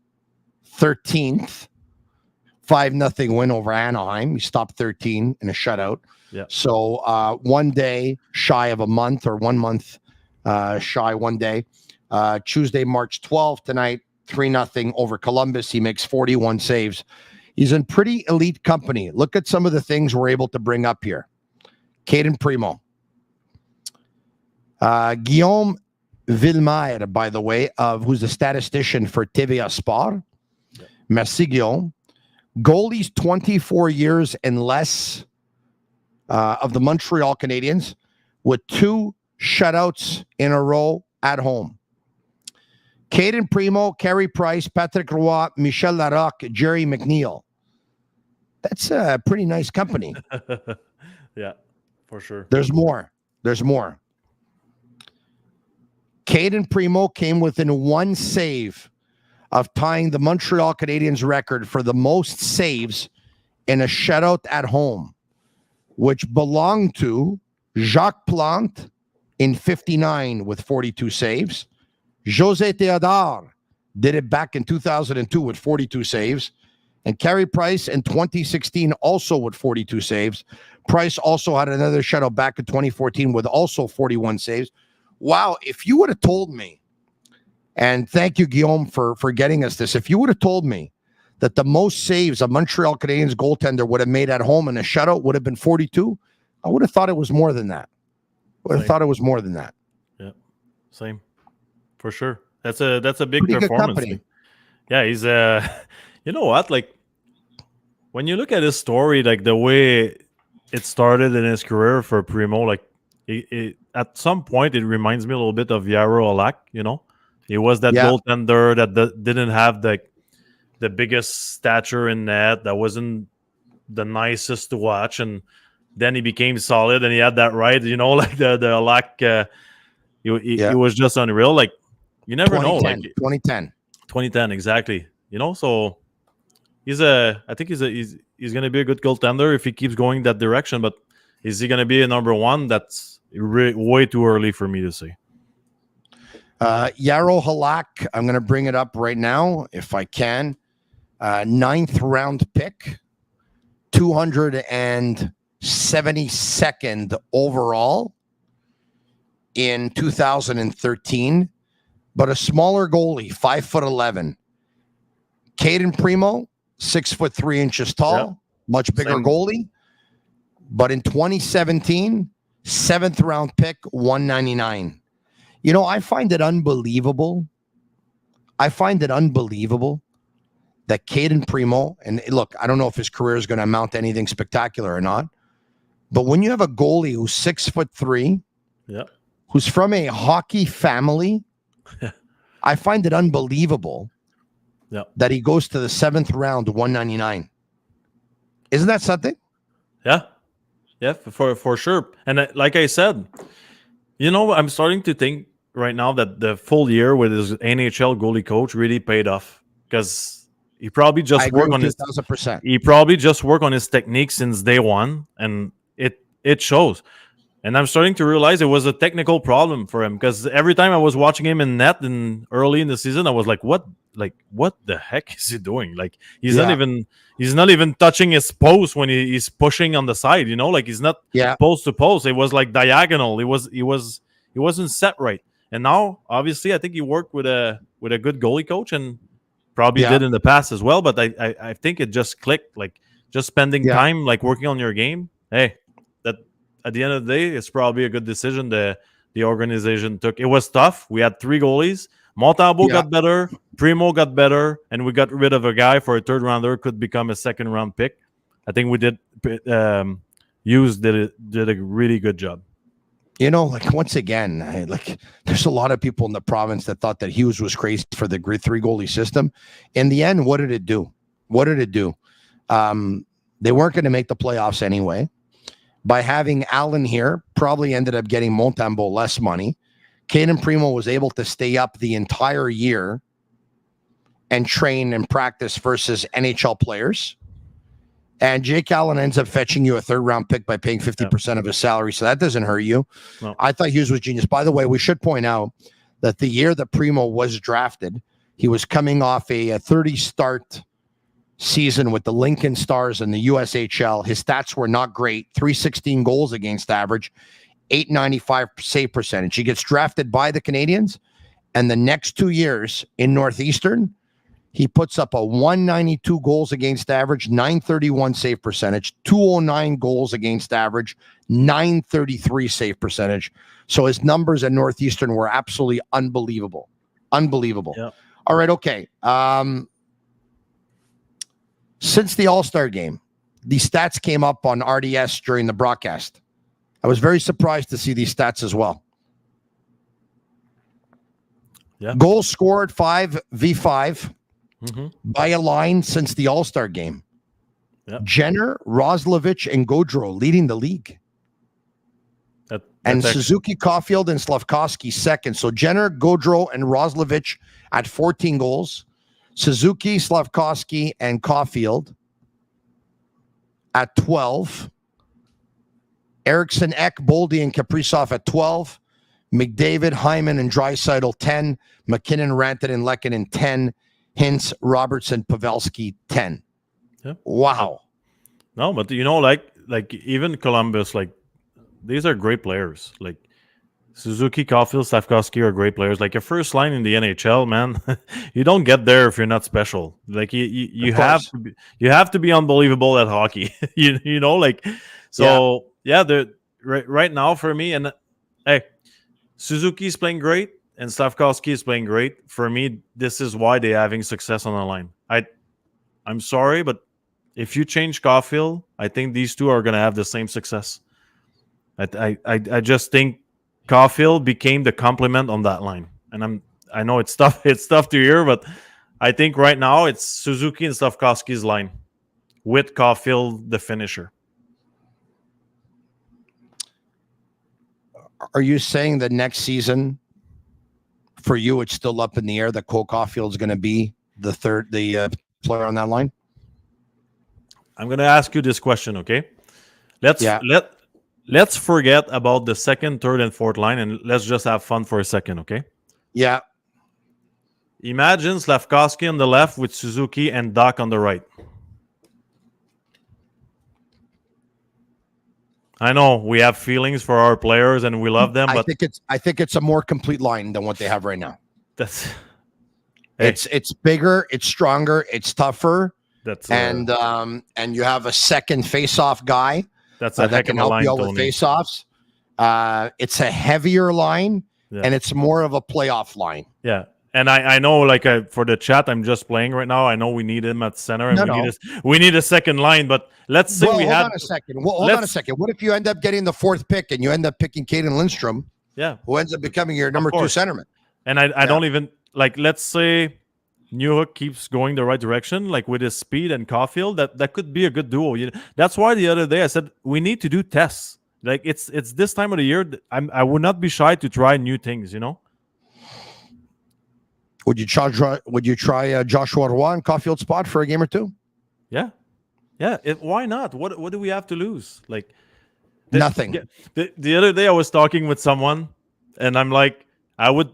13th? 5-0 win over Anaheim. He stopped 13 in a shutout. Yeah. So 1 day shy of a month or 1 month shy 1 day. Tuesday, March 12th tonight, 3-0 over Columbus. He makes 41 saves. He's in pretty elite company. Look at some of the things we're able to bring up here. Cayden Primeau. Guillaume Villemeyer, by the way, who's the statistician for TVA Sport. Yeah. Merci, Guillaume. Goalies 24 years and less of the Montreal Canadiens with 2 shutouts in a row at home. Cayden Primeau, Carey Price, Patrick Roy, Michel Larocque, Jerry McNeil. That's a pretty nice company. Yeah, for sure. There's more. Cayden Primeau came within one save of tying the Montreal Canadiens record for the most saves in a shutout at home, which belonged to Jacques Plante in 59 with 42 saves. José Theodore did it back in 2002 with 42 saves. And Carey Price in 2016 also with 42 saves. Price also had another shutout back in 2014 with also 41 saves. Wow, if you would have told me, and thank you, Guillaume, for getting us this. If you would have told me that the most saves a Montreal Canadiens goaltender would have made at home in a shutout would have been 42, I would have thought it was more than that. Yeah, same. For sure. That's a big Pretty good performance. company. Yeah, he's you know what? Like when you look at his story, like the way it started in his career for Primeau, like at some point it reminds me a little bit of Yaro Halak, you know? He was that goaltender that didn't have the biggest stature in net, that wasn't the nicest to watch, and then he became solid and he had that right, you know, like the Halak he was just unreal. Like you never know. Like 2010, exactly. You know, so I think he's gonna be a good goaltender if he keeps going that direction. But is he gonna be a number one? That's way too early for me to say. Yaro Halak, I'm gonna bring it up right now if I can. 9th round pick, 272nd overall in 2013, but a smaller goalie, 5'11". Cayden Primeau, 6'3" tall, much bigger goalie. But in 2017, 7th round pick, 199. You know, I find it unbelievable. that Cayden Primeau, and look, I don't know if his career is going to amount to anything spectacular or not, but when you have a goalie who's 6'3", who's from a hockey family, I find it unbelievable that he goes to the 7th round, 199. Isn't that something? Yeah, for sure. And like I said, you know, I'm starting to think right now that the full year with his NHL goalie coach really paid off, because he probably just worked on 1,000%. He probably just worked on his technique since day one, and it shows. And I'm starting to realize it was a technical problem for him, because every time I was watching him in net and early in the season, I was like, what the heck is he doing? Like he's not even touching his post when he's pushing on the side, you know, like he's not post to post. It was like diagonal. He wasn't set right. And now obviously I think he worked with a good goalie coach, and probably did in the past as well, but I think it just clicked, like just spending time like working on your game. Hey, that at the end of the day, it's probably a good decision the organization took. It was tough. We had 3 goalies. Montembeault got better, Primeau got better, and we got rid of a guy for a 3rd rounder, could become a 2nd round pick. I think we did Hughes did a really good job. You know, like once again, there's a lot of people in the province that thought that Hughes was crazy for the 3 goalie system. In the end, what did it do? They weren't going to make the playoffs anyway. By having Allen here, probably ended up getting Montembeault less money. Cayden Primeau was able to stay up the entire year and train and practice versus NHL players. And Jake Allen ends up fetching you a 3rd round pick by paying 50% of his salary. So that doesn't hurt you. No. I thought Hughes was genius. By the way, we should point out that the year that Primeau was drafted, he was coming off a 30-start season with the Lincoln Stars in the USHL. His stats were not great. 316 goals against average, 895 save percentage. He gets drafted by the Canadiens, and the next 2 years in Northeastern, he puts up a 192 goals against average, 931 save percentage, 209 goals against average, 933 save percentage. So his numbers at Northeastern were absolutely unbelievable. Yep. All right, okay. Since the All-Star game, the stats came up on RDS during the broadcast. I was very surprised to see these stats as well. Yeah. Goals scored 5v5 by a line since the All-Star game. Yep. Jenner, Roslovic, and Gaudreau leading the league. And Suzuki, Caulfield, and Slavkovsky second. So Jenner, Gaudreau, and Roslovic at 14 goals. Suzuki, Slavkovsky, and Caulfield at 12. Eriksson, Ek, Boldy, and Kaprizov at 12. McDavid, Hyman, and Draisaitl 10. McKinnon, Rantanen, Lehkonen 10. Hintz, Robertson, Pavelski 10. Yeah. Wow. No, but like even Columbus, like these are great players. Like Suzuki, Caulfield, Slavkovsky are great players. Like your first line in the NHL, man, you don't get there if you're not special. Like you have to be unbelievable at hockey. you know, like so. Yeah, right now for me, and hey, Suzuki's playing great and Slavkovsky is playing great. For me, this is why they're having success on the line. I'm sorry, but if you change Caulfield, I think these two are going to have the same success. I just think Caulfield became the complement on that line, and I know it's tough to hear, but I think right now it's Suzuki and Slavkovsky's line with Caulfield the finisher. Are you saying that next season, for you, it's still up in the air that Cole Caulfield is going to be the player on that line? I'm going to ask you this question, okay? Let's forget about the second, third, and fourth line, and let's just have fun for a second, okay? Yeah. Imagine Slavkovsky on the left with Suzuki and Doc on the right. I know we have feelings for our players and we love them, but I think it's a more complete line than what they have right now. That's it's bigger, it's stronger, it's tougher. That's and you have a second face-off guy that can help you out with face-offs. It's a heavier line, and it's more of a playoff line. Yeah. And I know, like, for the chat, I'm just playing right now. I know we need him at center, and we need a second line. But let's say hold on a second. Hold on a second. What if you end up getting the fourth pick and you end up picking Cayden Lindstrom? Yeah, who ends up becoming your number 2 centerman? And I don't even like. Let's say Newhook keeps going the right direction, like with his speed and Caulfield. That could be a good duo. That's why the other day I said we need to do tests. Like it's this time of the year. I would not be shy to try new things. Would you try Joshua Roy in Caulfield's spot for a game or two? Yeah. Why not? What do we have to lose? Like nothing. The other day I was talking with someone, and I'm like, I would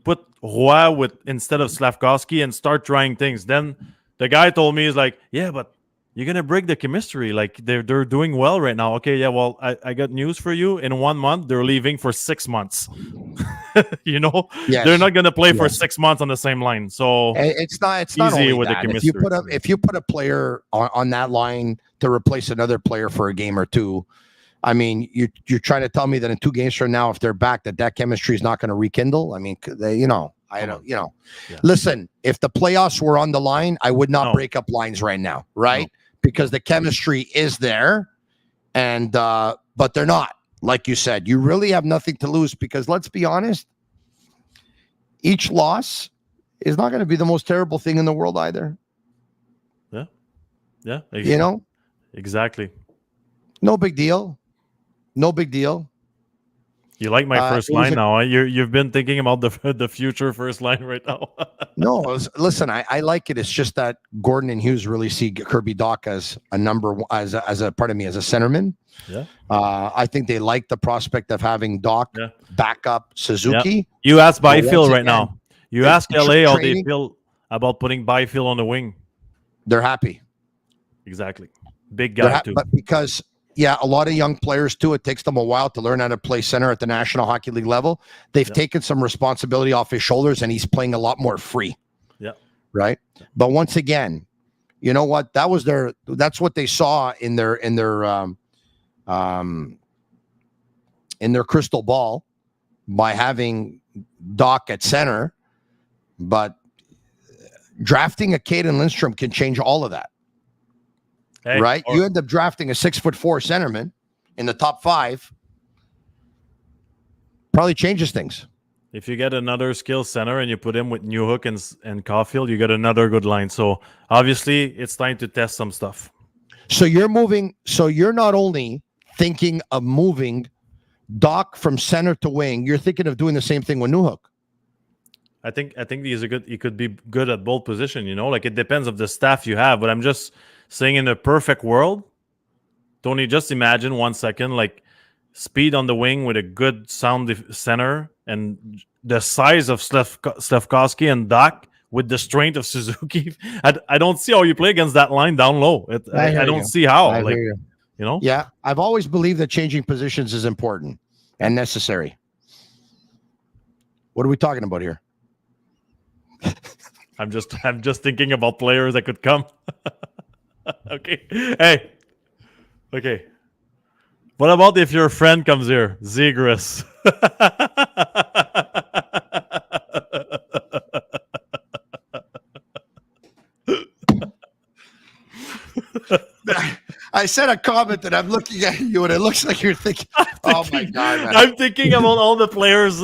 put Roy instead of Slavkovsky and start trying things. Then the guy told me, he's like, yeah, but you're gonna break the chemistry. Like they're doing well right now. Okay, yeah. Well, I got news for you. In 1 month, they're leaving for 6 months. Yes. They're not gonna play for 6 months on the same line. So it's not only with that. The chemistry. If you put a player on that line to replace another player for a game or two, I mean, you're trying to tell me that in 2 games from now, if they're back, that chemistry is not going to rekindle. I mean, Listen, if the playoffs were on the line, I would not break up lines right now, right? No. Because the chemistry is there, and but they're not. Like you said, you really have nothing to lose because let's be honest, each loss is not going to be the most terrible thing in the world either. Yeah. Exactly. No big deal. You like my first line now? You've been thinking about the future first line right now. No, listen, I like it. It's just that Gordon and Hughes really see Kirby Dach as a centerman. Yeah. I think they like the prospect of having Dach back up Suzuki. Yeah. You ask Byfield right now. You ask LA how they feel about putting Byfield on the wing. They're happy. Exactly. Big guy too. But because a lot of young players too. It takes them a while to learn how to play center at the National Hockey League level. They've taken some responsibility off his shoulders, and he's playing a lot more free. Yeah. Right. But once again, you know what? That's what they saw in their crystal ball by having Dach at center. But drafting a Cayden Lindstrom can change all of that. Hey, right? You end up drafting a 6'4" centerman in the top 5. Probably changes things. If you get another skill center and you put him with Newhook and Caulfield, you get another good line. So obviously, it's time to test some stuff. So you're moving. So you're not only thinking of moving Doc from center to wing, you're thinking of doing the same thing with Newhook. I think he could be good at both positions, you know? Like, it depends of the staff you have, but I'm just saying, in a perfect world, Tony, just imagine 1 second, like, speed on the wing with a good sound center, and the size of Slafkovsky and Doc with the strength of Suzuki. I don't see how you play against that line down low. I don't see how. I like, hear you. You know? Yeah, I've always believed that changing positions is important and necessary. What are we talking about here? I'm just thinking about players that could come. Okay. Hey. Okay. What about if your friend comes here, Zegras? I said a comment that I'm looking at you, and it looks like you're thinking, "Oh my god!" Man. I'm thinking about all the players.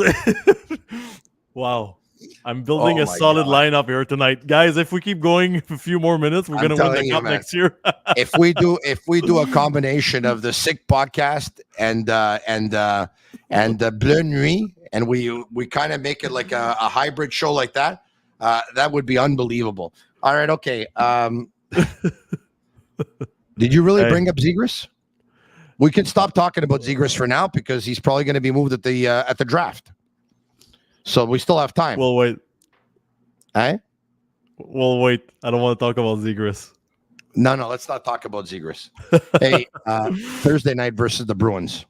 Wow, I'm building a solid lineup here tonight, guys. If we keep going a few more minutes, we're gonna win the cup next year. if we do a combination of the Sick podcast and Bleu Nuit, and we kind of make it like a hybrid show like that, that would be unbelievable. All right, okay. Did you really bring up Zegras? We can stop talking about Zegras for now because he's probably going to be moved at the draft. So we still have time. We'll wait. Hey? We'll wait. I don't want to talk about Zegras. No, let's not talk about Zegras. Hey, Thursday night versus the Bruins.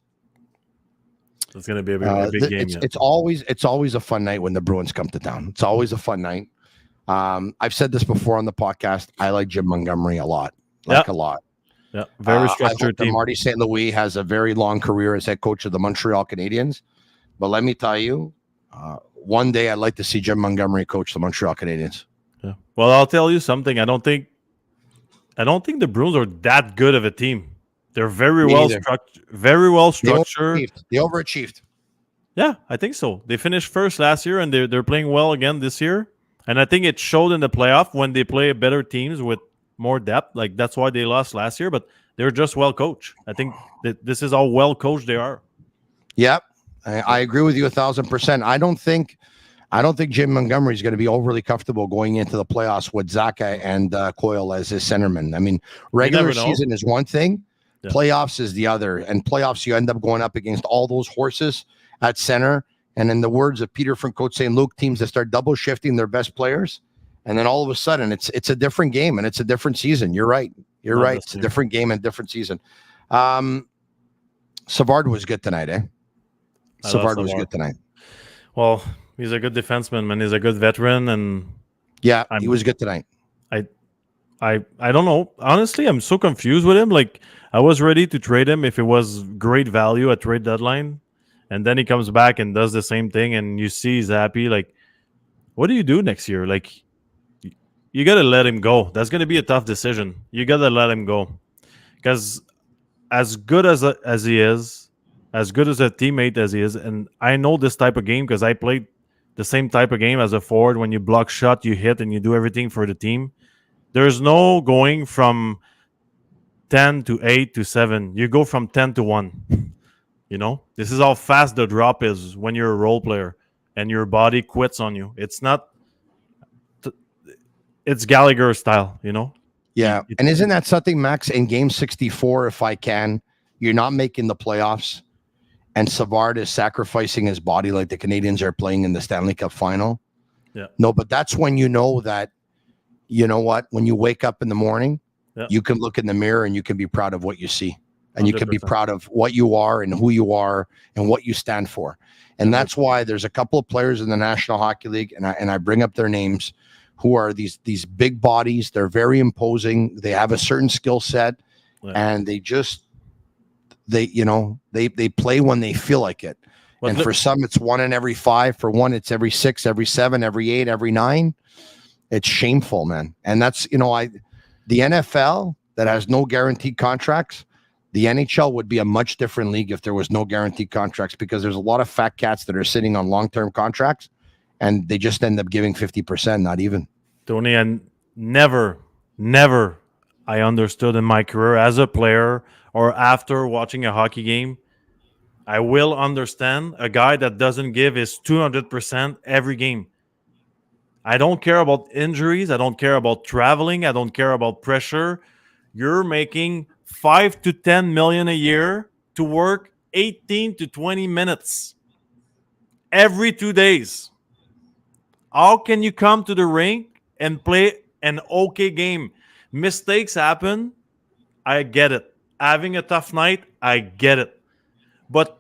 It's going to be a big game. It's always a fun night when the Bruins come to town. It's always a fun night. I've said this before on the podcast. I like Jim Montgomery a lot. A lot. Yeah, very structured team. Marty St. Louis has a very long career as head coach of the Montreal Canadiens. But let me tell you, one day I'd like to see Jim Montgomery coach the Montreal Canadiens. Yeah. Well, I'll tell you something. I don't think the Bruins are that good of a team. They're very well structured. They overachieved. Yeah, I think so. They finished first last year, and they're playing well again this year. And I think it showed in the playoff when they play better teams with more depth. Like, that's why they lost last year, but they're just well coached. I think that this is how well coached they are. Yep. I agree with you 1,000%. I don't think Jim Montgomery is going to be overly comfortable going into the playoffs with Zaka and Coyle as his centerman. I mean, regular season is one thing, playoffs is the other. And playoffs, you end up going up against all those horses at center. And in the words of Peter from Côte St. Luc, teams that start double shifting their best players. And then all of a sudden, it's a different game and it's a different season. You're right. It's a different game and different season. Savard was good tonight, eh? Savard was good tonight. Well, he's a good defenseman, man. He's a good veteran, and yeah, he was good tonight. I don't know. Honestly, I'm so confused with him. Like, I was ready to trade him if it was great value at trade deadline, and then he comes back and does the same thing, and you see he's happy. Like, what do you do next year? Like, you got to let him go. That's going to be a tough decision. You got to let him go. Because as good as he is, as good as a teammate as he is, and I know this type of game because I played the same type of game as a forward. When you block shot, you hit, and you do everything for the team. There's no going from 10 to 8 to 7. You go from 10 to 1. You know? This is how fast the drop is when you're a role player and your body quits on you. It's not... It's Gallagher style, you know? Yeah. And isn't that something, Max, in game 64, if I can, you're not making the playoffs and Savard is sacrificing his body like the Canadians are playing in the Stanley Cup final? Yeah. No, but that's when you know that, you know what, when you wake up in the morning, you can look in the mirror and you can be proud of what you see. And 100%. You can be proud of what you are and who you are and what you stand for. And that's why there's a couple of players in the National Hockey League, and I bring up their names, who are these big bodies. They're very imposing. They have a certain skill set, and they play when they feel like it. And for some, it's 1 in every 5. For one, it's every 6, every 7, every 8, every 9. It's shameful, man. And that's, the NFL that has no guaranteed contracts, the NHL would be a much different league if there was no guaranteed contracts, because there's a lot of fat cats that are sitting on long-term contracts and they just end up giving 50%, not even. Tony, and never I understood in my career as a player or after watching a hockey game. I will understand a guy that doesn't give his 200% every game. I don't care about injuries. I don't care about traveling. I don't care about pressure. You're making 5 to 10 million a year to work 18 to 20 minutes every 2 days. How can you come to the rink and play an okay game? Mistakes happen. I get it. Having a tough night, I get it. But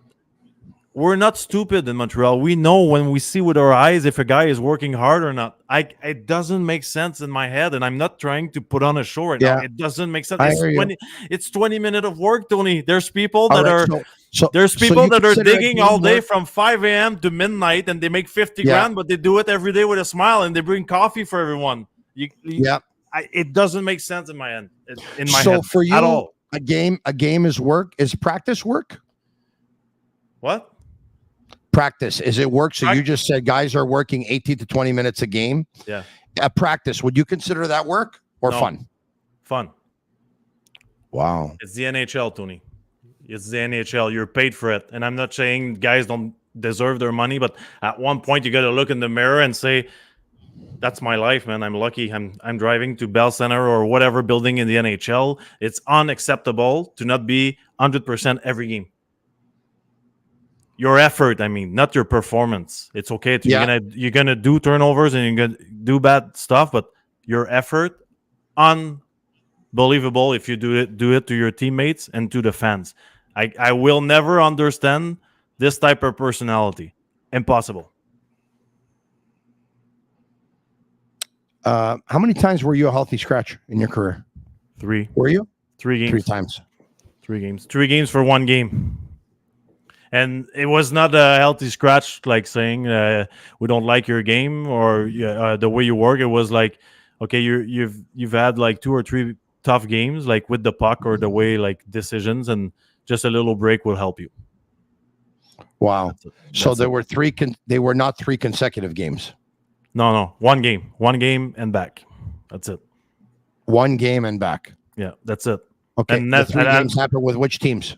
we're not stupid in Montreal. We know when we see with our eyes if a guy is working hard or not. It doesn't make sense in my head, and I'm not trying to put on a show right now. It doesn't make sense. It's 20 minutes of work, Tony. There's people that are digging all day from 5 a.m. to midnight, and they make 50 grand, but they do it every day with a smile, and they bring coffee for everyone. It doesn't make sense in my head. So for you, at all. a game is work. Is practice work? What? Practice. Is it work? So you just said guys are working 18 to 20 minutes a game. Yeah. At practice, would you consider that work or fun? Fun. Wow. It's the NHL, Tony. It's the NHL. You're paid for it. And I'm not saying guys don't deserve their money, but at one point you got to look in the mirror and say, that's my life, man. I'm lucky. I'm driving to Bell Center or whatever building in the NHL. It's unacceptable to not be 100% every game. Your effort, I mean, not your performance. It's okay. You're gonna do turnovers and you're gonna do bad stuff, but your effort, unbelievable if you do it to your teammates and to the fans. I will never understand this type of personality. Impossible. How many times were you a healthy scratch in your career? 3. Were you? 3 games. 3 times. 3 games. 3 games for 1 game. And it was not a healthy scratch, like saying we don't like your game or the way you work. It was like, okay, you've had like 2 or 3 tough games, like with the puck or the way like decisions, and just a little break will help you. Wow. So there were 3. They were not 3 consecutive games. No, 1 game, 1 game and back. That's it. 1 game and back. Yeah, that's it. Okay. And the 3 games happened with which teams?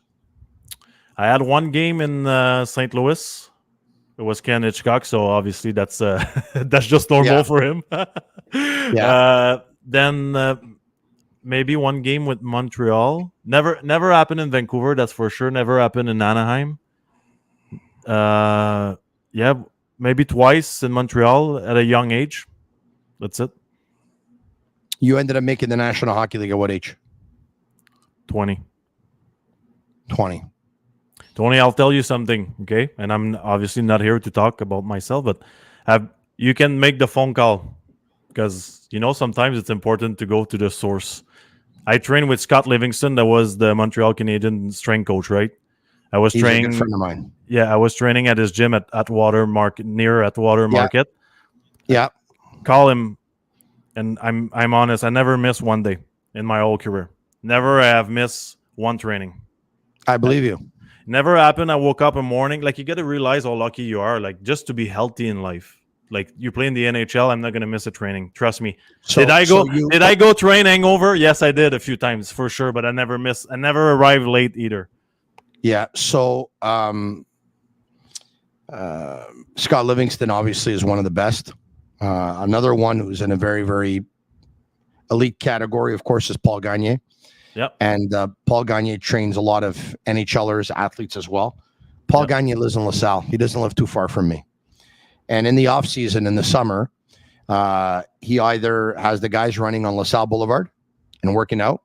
I had 1 game in St. Louis. It was Ken Hitchcock, so obviously that's just normal for him. Then maybe 1 game with Montreal. Never happened in Vancouver, that's for sure. Never happened in Anaheim. Maybe twice in Montreal at a young age. That's it. You ended up making the National Hockey League at what age? 20. 20. Tony, I'll tell you something, okay? And I'm obviously not here to talk about myself, but you can make the phone call because, sometimes it's important to go to the source. I trained with Scott Livingston. That was the Montreal Canadian strength coach, right? He's a good friend of mine. Yeah, I was training at his gym at Atwater Market, near Atwater Market. Yeah. Call him, and I'm honest. I never missed 1 day in my whole career. Never have missed 1 training. I believe you. Never happened. I woke up in the morning. Like, you got to realize how lucky you are. Like, just to be healthy in life. Like, you play in the NHL. I'm not gonna miss a training. Trust me. Did I go train hangover? Yes, I did a few times for sure. But I never missed. I never arrived late either. Yeah. So Scott Livingston obviously is one of the best. Another one who's in a very, very elite category, of course, is Paul Gagner. Yep. And Paul Gagner trains a lot of NHLers, athletes as well. Paul Gagner lives in LaSalle. He doesn't live too far from me. And in the off season, in the summer, he either has the guys running on LaSalle Boulevard and working out,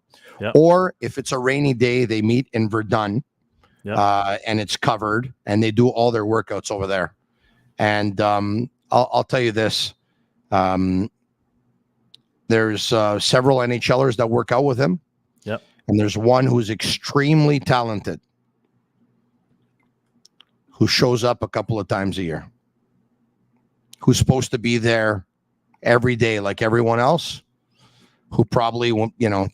or if it's a rainy day, they meet in Verdun, and it's covered, and they do all their workouts over there. And I'll tell you this: there's several NHLers that work out with him. Yep. And there's one who's extremely talented, who shows up a couple of times a year, who's supposed to be there every day like everyone else, who probably,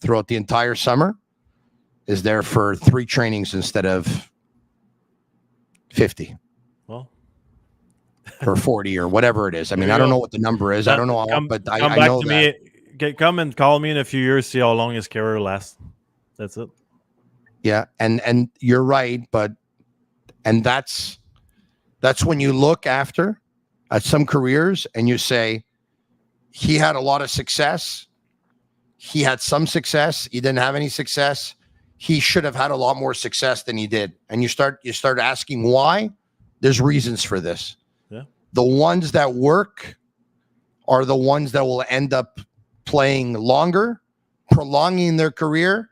throughout the entire summer is there for 3 trainings instead of 50. Well, or 40 or whatever it is. I mean, I don't know what the number is. I don't know how, but I know that. come and call me in a few years, see how long his career lasts. That's it. Yeah, and you're right, and that's when you look after at some careers and you say he had a lot of success, he had some success, he didn't have any success, he should have had a lot more success than he did. And you start asking why. There's reasons for this. Yeah. The ones that work are the ones that will end up playing longer, prolonging their career,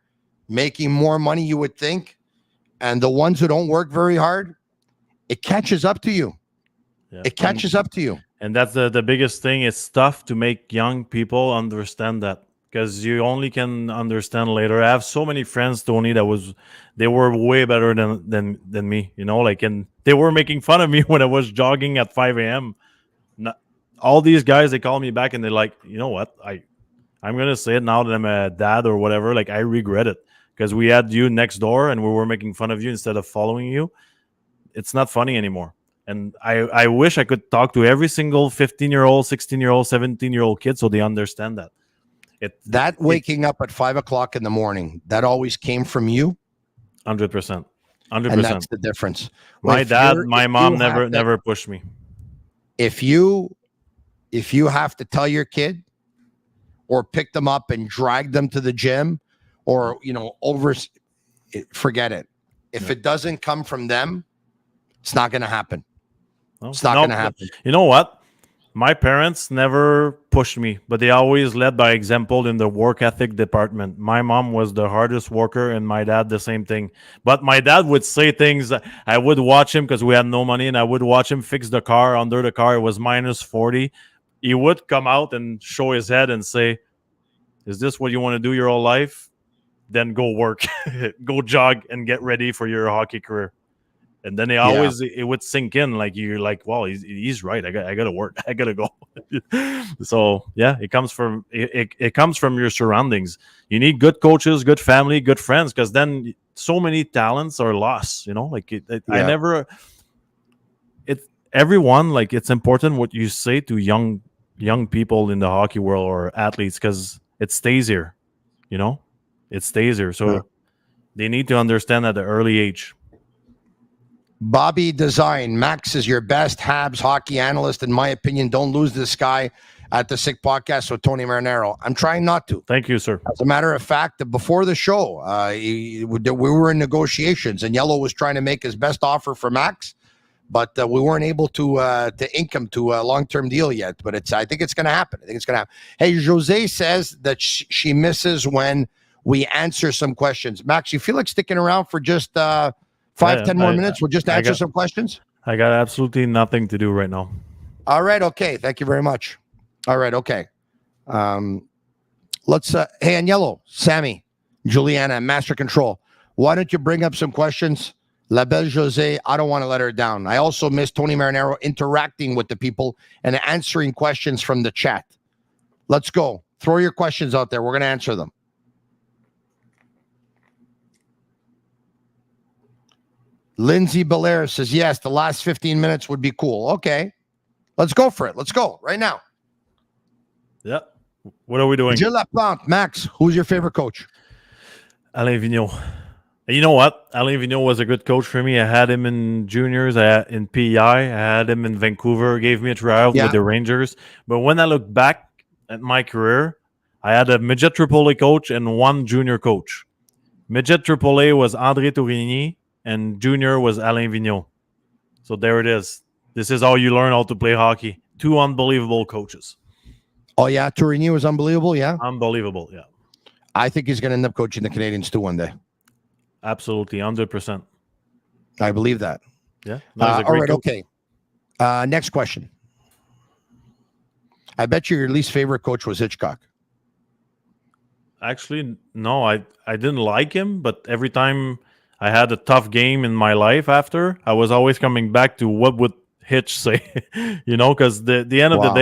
making more money, you would think. And the ones who don't work very hard, it catches up to you. Yeah. It catches up to you. And that's the biggest thing. It's tough to make young people understand that, because you only can understand later. I have so many friends, Tony, they were way better than me, you know, like, and they were making fun of me when I was jogging at 5 a.m. All these guys, they call me back and they're like, you know what? I'm going to say it now that I'm a dad or whatever. Like, I regret it because we had you next door and we were making fun of you instead of following you. It's not funny anymore. And I wish I could talk to every single 15-year-old, 16-year-old, 17-year-old kid so they understand that. That waking up at 5 o'clock in the morning, that always came from you? 100%. And that's the difference. My dad, my mom never pushed me. If you have to tell your kid or pick them up and drag them to the gym or, forget it. If it doesn't come from them, it's not going to happen. It's not going to happen. You know what? My parents never pushed me, but they always led by example in the work ethic department. My mom was the hardest worker and my dad the same thing. But my dad would say things. I would watch him because we had no money, and I would watch him fix the car. Under the car, it was minus 40. He would come out and show his head and say, "Is this what you want to do your whole life? Then go work, go jog and get ready for your hockey career." And then it would sink in, like you're like, "Wow, he's right. I got to work. I got to go." So yeah, it comes from your surroundings. You need good coaches, good family, good friends, because then so many talents are lost. You know, like everyone, like, it's important what you say to young people in the hockey world or athletes, because it stays here. You know, it stays here. So they need to understand at the early age. Bobby Design, Max is your best Habs hockey analyst, in my opinion. Don't lose this guy at the Sick Podcast with Tony Marinaro. I'm trying not to. Thank you, sir. As a matter of fact, before the show, we were in negotiations, and Yellow was trying to make his best offer for Max, but we weren't able to ink him to a long-term deal yet. But I think it's going to happen. Hey, Jose says that she misses when we answer some questions. Max, you feel like sticking around for just 10 more minutes? We'll just answer some questions. I got absolutely nothing to do right now. All right. Okay. Thank you very much. All right. Okay. Let's, hey, Agnello, Sammy, Juliana, Master Control. Why don't you bring up some questions? La Belle Jose, I don't want to let her down. I also miss Tony Marinaro interacting with the people and answering questions from the chat. Let's go. Throw your questions out there. We're going to answer them. Lindsay Belair says, yes, the last 15 minutes would be cool. Okay. Let's go for it. Let's go right now. Yeah. What are we doing? Gilles Laplante, Max, who's your favorite coach? Alain Vigneault. You know what? Alain Vigneault was a good coach for me. I had him in juniors, in PEI. I had him in Vancouver, gave me a tryout with the Rangers. But when I look back at my career, I had a midget AAA coach and one junior coach. Midget AAA was André Tourigny, and junior was Alain Vigneault. So there it is. This is how you learn how to play hockey. Two unbelievable coaches. Oh, yeah. Tourigny was unbelievable. Yeah. Unbelievable. Yeah. I think he's going to end up coaching the Canadiens too one day. Absolutely. 100%. I believe that. Yeah. All right. Coach. Okay. Next question. I bet you your least favorite coach was Hitchcock. Actually, no, I didn't like him, but every time I had a tough game in my life after, I was always coming back to what would Hitch say, you know, because at the end of the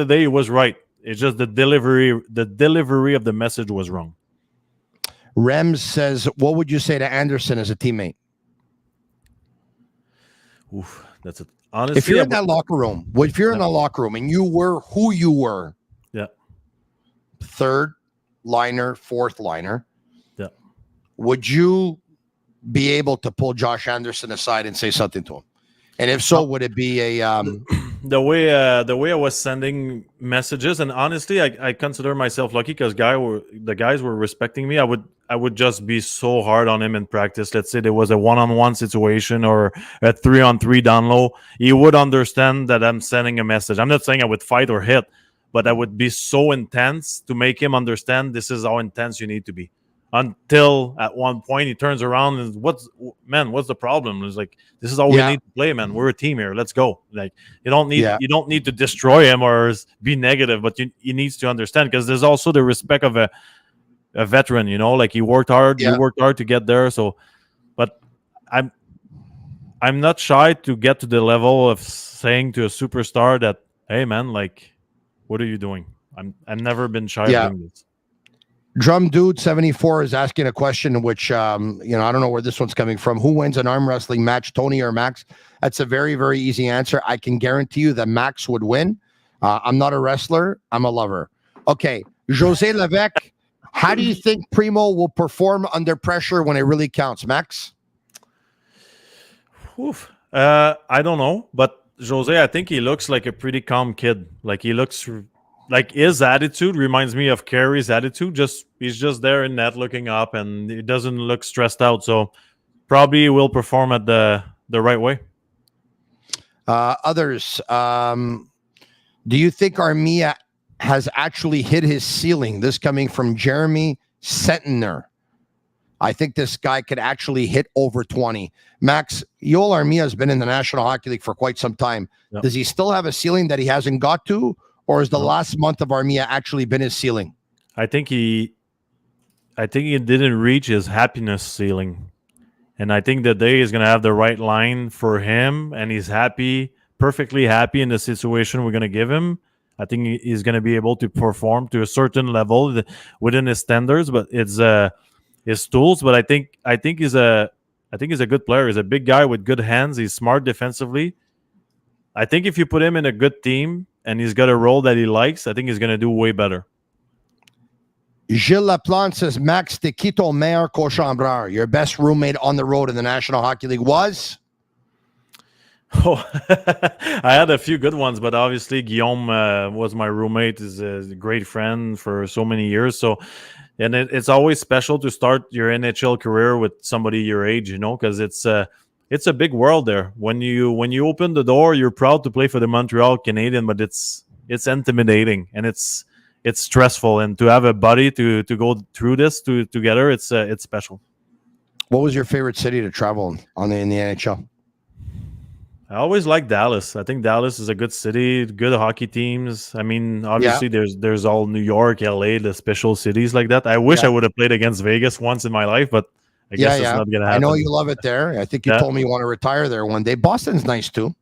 day, it was right. It's just the delivery of the message was wrong. Rems says, what would you say to Anderson as a teammate? Oof, that's it. Honestly, if you're in that locker room, and you were who you were, yeah, third liner, fourth liner, Yeah. would you be able to pull Josh Anderson aside and say something to him? And if so, would it be a The way I was sending messages, and honestly, I consider myself lucky because the guys were respecting me. I would just be so hard on him in practice. Let's say there was a 1-on-1 situation or a 3-on-3 down low. He would understand that I'm sending a message. I'm not saying I would fight or hit, but I would be so intense to make him understand this is how intense you need to be. Until at one point he turns around and what's the problem? It's like, this is how we need to play, man. We're a team here. Let's go. Like, you don't need to destroy him or be negative, but you needs to understand, because there's also the respect of a veteran, like he worked hard. You worked hard to get there. So, but I'm not shy to get to the level of saying to a superstar that, hey man, like, what are you doing? I've never been shy of doing this. Drum Dude 74 is asking a question, which I don't know where this one's coming from. Who wins an arm wrestling match, Tony or Max? That's a very, very easy answer. I can guarantee you that Max would win. I'm not a wrestler. I'm a lover. Okay, José Levesque, how do you think Primeau will perform under pressure when it really counts, Max? I don't know, but Jose, I think he looks like a pretty calm kid. Like, he looks like his attitude reminds me of Carey's attitude. He's just there in net looking up, and he doesn't look stressed out. So probably he will perform at the right way. Others, do you think Armia has actually hit his ceiling? This coming from Jeremy Sentner. I think this guy could actually hit over 20. Max, Yoel Armia has been in the National Hockey League for quite some time. Yep. Does he still have a ceiling that he hasn't got to? Or has the last month of Armia actually been his ceiling? I think he didn't reach his happiness ceiling. And I think that day is going to have the right line for him, and he's perfectly happy in the situation we're going to give him. I think he's going to be able to perform to a certain level within his standards, but it's his tools. But I think he's a good player. He's a big guy with good hands. He's smart defensively. I think if you put him in a good team and he's got a role that he likes, I think he's going to do way better. Gilles Laplante says, Max, t'es qui ton meilleur co-chambreur? Your best roommate on the road in the National Hockey League was? Oh, I had a few good ones, but obviously Guillaume was my roommate. He's a great friend for so many years. So, and it's always special to start your NHL career with somebody your age, because it's a big world there. When you open the door, you're proud to play for the Montreal Canadiens, but it's intimidating and it's stressful. And to have a buddy to go through this together, it's special. What was your favorite city to travel in the NHL? I always like Dallas. I think Dallas is a good city, good hockey teams. I mean, obviously there's all New York, LA, the special cities like that. I wish I would have played against Vegas once in my life, but I guess it's not going to happen. I know you love it there. I think you told me you want to retire there one day. Boston's nice too.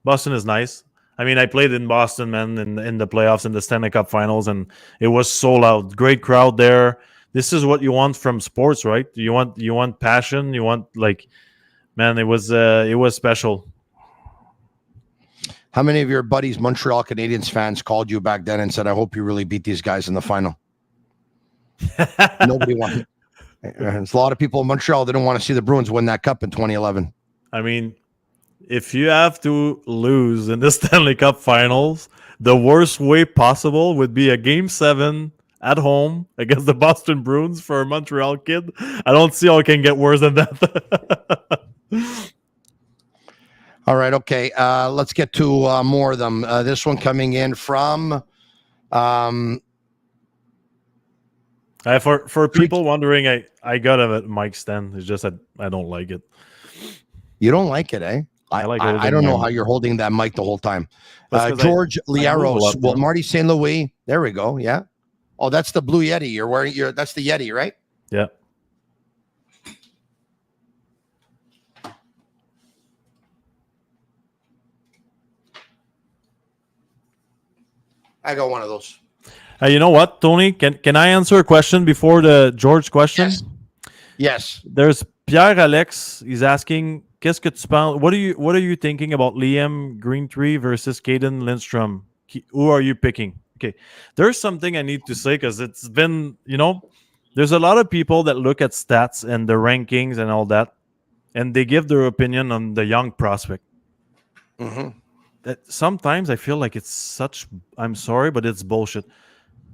Boston is nice. I mean, I played in Boston, man, in the playoffs, in the Stanley Cup Finals, and it was so loud. Great crowd there. This is what you want from sports, right? You want passion. You want, like, man, it was special. How many of your buddies, Montreal Canadiens fans, called you back then and said, I hope you really beat these guys in the final? Nobody wanted. There's a lot of people in Montreal that didn't want to see the Bruins win that cup in 2011. I mean, if you have to lose in the Stanley Cup Finals, the worst way possible would be a Game 7 at home against the Boston Bruins for a Montreal kid. I don't see how it can get worse than that. All right, okay. Let's get to more of them. This one coming in from... for people wondering, I got a mic stand. It's just that I don't like it. You don't like it, eh? I don't know how you're holding that mic the whole time. George Liaros. Well, Marty St. Louis. There we go. Yeah. Oh, that's the blue Yeti. You're wearing that's the Yeti, right? Yeah. I got one of those. You know what, Tony? Can I answer a question before the George question? Yes. There's Pierre Alex. He's asking, qu'est-ce que tu penses? What are you thinking about Liam Greentree versus Cayden Lindstrom? Who are you picking? okay, there's something I need to say because it's been, there's a lot of people that look at stats and the rankings and all that, and they give their opinion on the young prospect. That sometimes I feel like I'm sorry, but it's bullshit.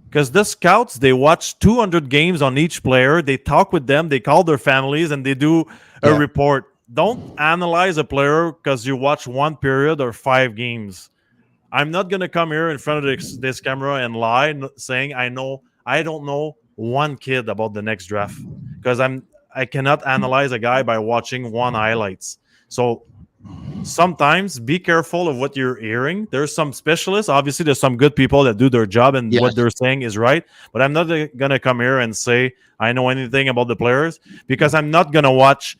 Because the scouts, they watch 200 games on each player. They talk with them. They call their families and they do a report. Don't analyze a player because you watch one period or 5 games. I'm not going to come here in front of this camera and lie saying I don't know one kid about the next draft because I cannot analyze a guy by watching one highlights. So sometimes be careful of what you're hearing. There's some specialists. Obviously, there's some good people that do their job and what they're saying is right. But I'm not going to come here and say I know anything about the players because I'm not going to watch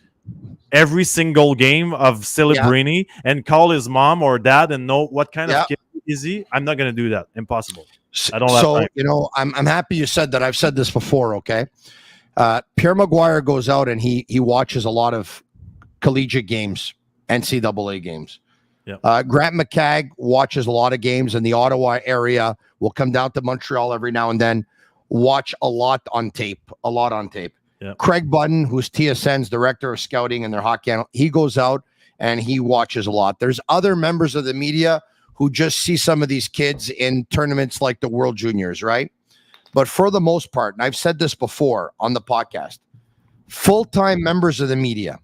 every single game of Celebrini and call his mom or dad and know what kind of kid is he. I'm not going to do that. Impossible. I don't have time. I'm happy you said that. I've said this before, okay? Pierre Maguire goes out and he watches a lot of collegiate games, NCAA games. Grant McCagg watches a lot of games in the Ottawa area, will come down to Montreal every now and then, watch a lot on tape. Craig Button, who's TSN's director of scouting and their hockey analyst, he goes out and he watches a lot. There's other members of the media who just see some of these kids in tournaments like the World Juniors, right? But for the most part, and I've said this before on the podcast, full-time members of the media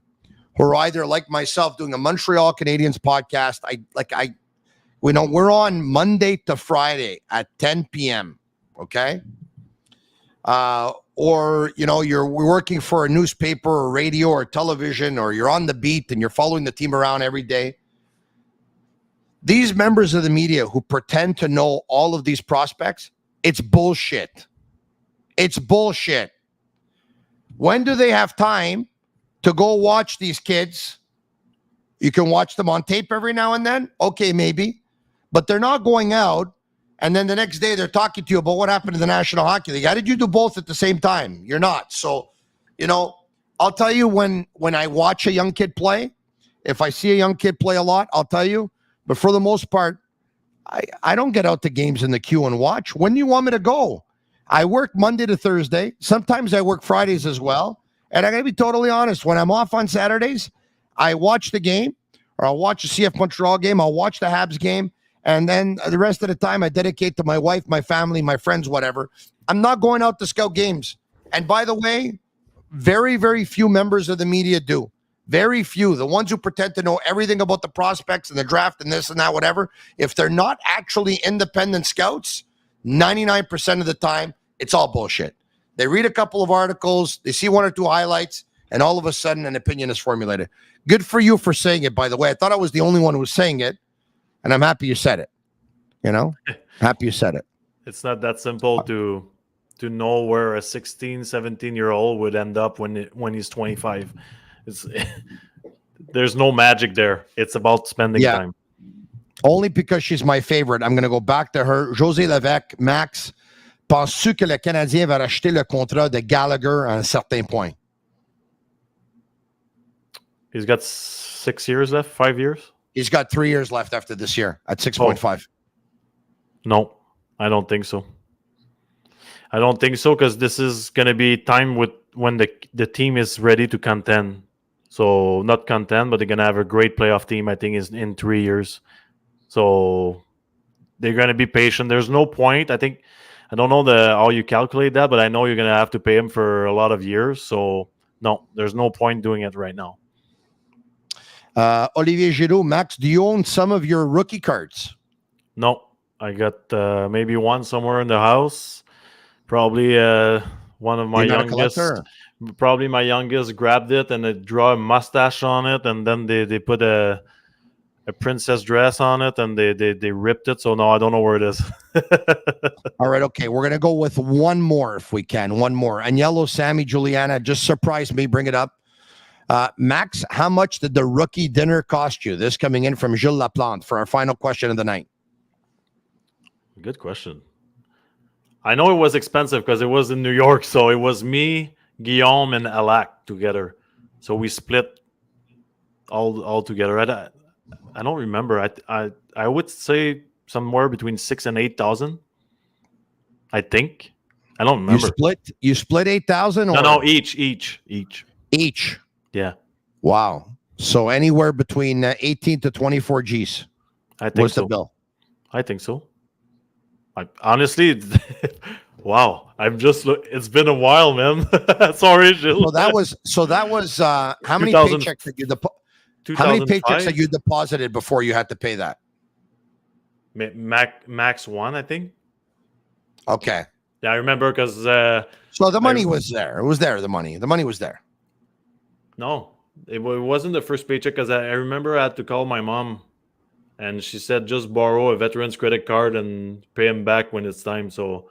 who are either like myself doing a Montreal Canadiens podcast, we're on Monday to Friday at 10 p.m., okay? Or you're working for a newspaper or radio or television, or you're on the beat and you're following the team around every day. These members of the media who pretend to know all of these prospects, it's bullshit. It's bullshit. When do they have time to go watch these kids? You can watch them on tape every now and then. Okay, maybe. But they're not going out and then the next day they're talking to you about what happened in the National Hockey League. How did you do both at the same time? You're not. So, I'll tell you when I watch a young kid play, if I see a young kid play a lot, I'll tell you. But for the most part, I don't get out to games in the queue and watch. When do you want me to go? I work Monday to Thursday. Sometimes I work Fridays as well. And I got to be totally honest. When I'm off on Saturdays, I watch the game, or I'll watch the CF Montreal game. I'll watch the Habs game. And then the rest of the time I dedicate to my wife, my family, my friends, whatever. I'm not going out to scout games. And by the way, very, very few members of the media do. Very few. The ones who pretend to know everything about the prospects and the draft and this and that, whatever. If they're not actually independent scouts, 99% of the time, it's all bullshit. They read a couple of articles, they see 1 or 2 highlights, and all of a sudden an opinion is formulated. Good for you for saying it, by the way. I thought I was the only one who was saying it, and I'm happy you said it. Happy you said it. It's not that simple to know where a 16, 17-year-old would end up when he's 25. There's no magic there. It's about spending time. Only because she's my favorite. I'm going to go back to her. José Lévesque, Max, penses-tu que le Canadien va racheter le contrat de Gallagher à un certain point? He's got 6 years left, 5 years? He's got 3 years left after this year at 6.5. No, I don't think so. I don't think so because this is going to be time when the team is ready to contend. So not contend, but they're going to have a great playoff team, I think, is in 3 years. So they're going to be patient. There's no point. I don't know how you calculate that, but I know you're going to have to pay him for a lot of years. So no, there's no point doing it right now. Olivier Giroux, Max, do you own some of your rookie cards? No, I got maybe one somewhere in the house. Probably one of my youngest. Probably my youngest grabbed it and they draw a mustache on it, and then they put a princess dress on it, and they ripped it. So no, I don't know where it is. All right, okay, we're gonna go with one more if we can. One more. Agnello, Sammy, Juliana, just surprised me. Bring it up. Max, how much did the rookie dinner cost you? This coming in from Gilles Laplante for our final question of the night. Good question. I know it was expensive because it was in New York, so it was me, Guillaume, and Alak together. So we split all together. I don't remember. I would say somewhere between 6,000 and 8,000. I think. I don't remember. You split 8,000 or No, each. Each. Yeah. Wow. So anywhere between 18 to 24 G's. I think was so. the bill. I think so. Honestly, wow. It's been a while, man. Sorry, Gilles. So that was how many 2000 paychecks did you deposited before you had to pay that? Max 1, I think. Okay. Yeah, I remember because so the money was there. It was there. The money was there. No, it wasn't the first paycheck because I remember I had to call my mom, and she said just borrow a veteran's credit card and pay him back when it's time. So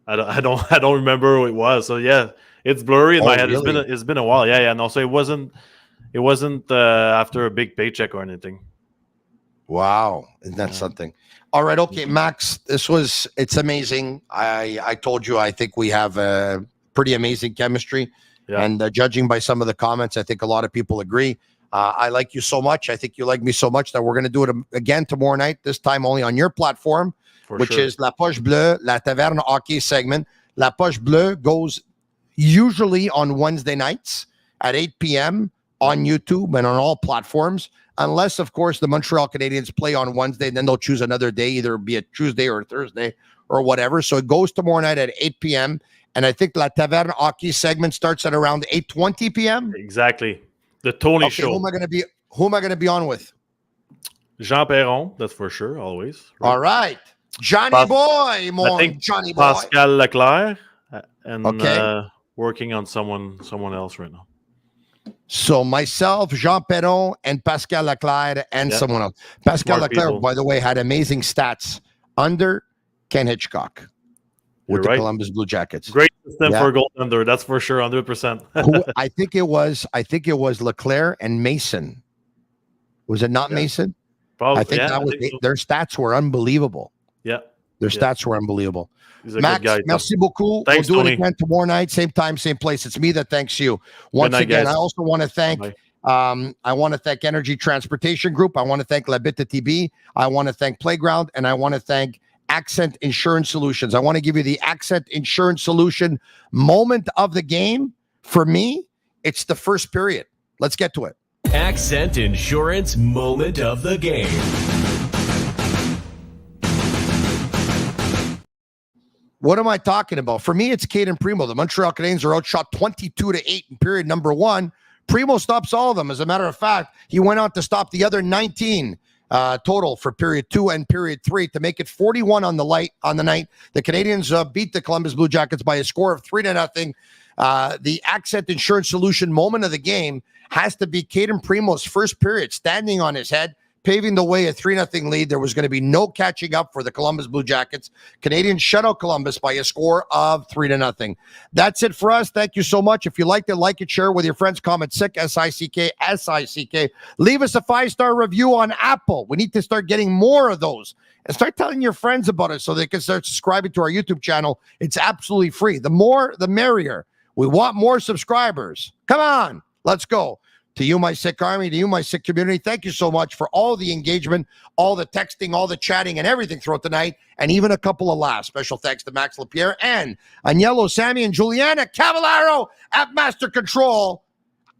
I don't remember who it was. So yeah, it's blurry in my head. Really? It's been a while. Yeah. No, so it wasn't after a big paycheck or anything. Wow, isn't that something? All right, okay, Max, it's amazing. I told you I think we have a pretty amazing chemistry, and judging by some of the comments, I think a lot of people agree. I like you so much. I think you like me so much that we're going to do it again tomorrow night, this time only on your platform, which is La Poche Bleue, La Taverne Hockey segment. La Poche Bleue goes usually on Wednesday nights at 8 p.m. on YouTube and on all platforms. Unless, of course, the Montreal Canadiens play on Wednesday, then they'll choose another day, either be a Tuesday or a Thursday or whatever. So it goes tomorrow night at 8 p.m. And I think La Taverne Hockey segment starts at around 8:20 p.m. Exactly. The Tony Show. Who am I going to be on with? Jean Perron, that's for sure, always. Right? All right. Johnny Boy, Johnny Boy. Pascal Leclerc, and working on someone else right now. So myself, Jean Perron, and Pascal Leclerc, and someone else. Pascal Leclerc, by the way, had amazing stats under Ken Hitchcock with the Columbus Blue Jackets. Great system for a goaltender, that's for sure, 100%. I think it was Leclerc and Mason. Was it not Mason? Probably. I think that was their stats were unbelievable. Yeah. Their stats were unbelievable. He's a Max, good guy, merci beaucoup. Thanks, we'll do Tony. it again tomorrow night, same time, same place. It's me that thanks you. Once again, guys. I also want to thank Energy Transportation Group. I want to thank La Bitte TB. I want to thank Playground, and I want to thank Accent Insurance Solutions. I want to give you the Accent Insurance Solution moment of the game. For me, it's the first period. Let's get to it. Accent Insurance moment of the game. What am I talking about? For me, it's Cayden Primeau. The Montreal Canadiens are outshot 22-8 in period number 1. Primeau stops all of them. As a matter of fact, he went on to stop the other 19 total for period 2 and period 3 to make it 41 on the night. The Canadiens beat the Columbus Blue Jackets by a score of 3-0. The Accent Insurance Solution moment of the game has to be Cayden Primeau's first period, standing on his head, paving the way, a 3-0 lead. There was going to be no catching up for the Columbus Blue Jackets. Canadians shut out Columbus by a score of 3-0. That's it for us. Thank you so much. If you liked it, like it, share it with your friends. Comment SICK, SICK, SICK. Leave us a 5-star review on Apple. We need to start getting more of those. And start telling your friends about it so they can start subscribing to our YouTube channel. It's absolutely free. The more, the merrier. We want more subscribers. Come on. Let's go. To you, my sick army, to you, my sick community, thank you so much for all the engagement, all the texting, all the chatting, and everything throughout the night, and even a couple of laughs. Special thanks to Max Lapierre and Agnello, Sammy, and Juliana Cavallaro at Master Control.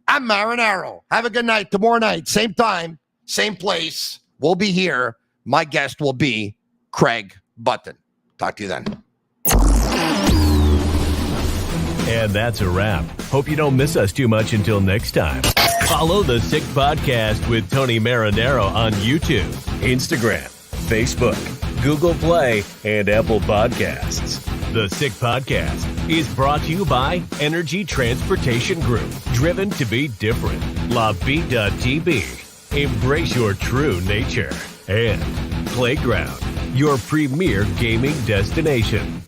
I'm Marinaro. Have a good night. Tomorrow night, same time, same place. We'll be here. My guest will be Craig Button. Talk to you then. And that's a wrap. Hope you don't miss us too much until next time. Follow the Sick Podcast with Tony Marinaro on YouTube, Instagram, Facebook, Google Play, and Apple Podcasts. The Sick Podcast is brought to you by Energy Transportation Group, driven to be different. La Vida TB, embrace your true nature. And Playground, your premier gaming destination.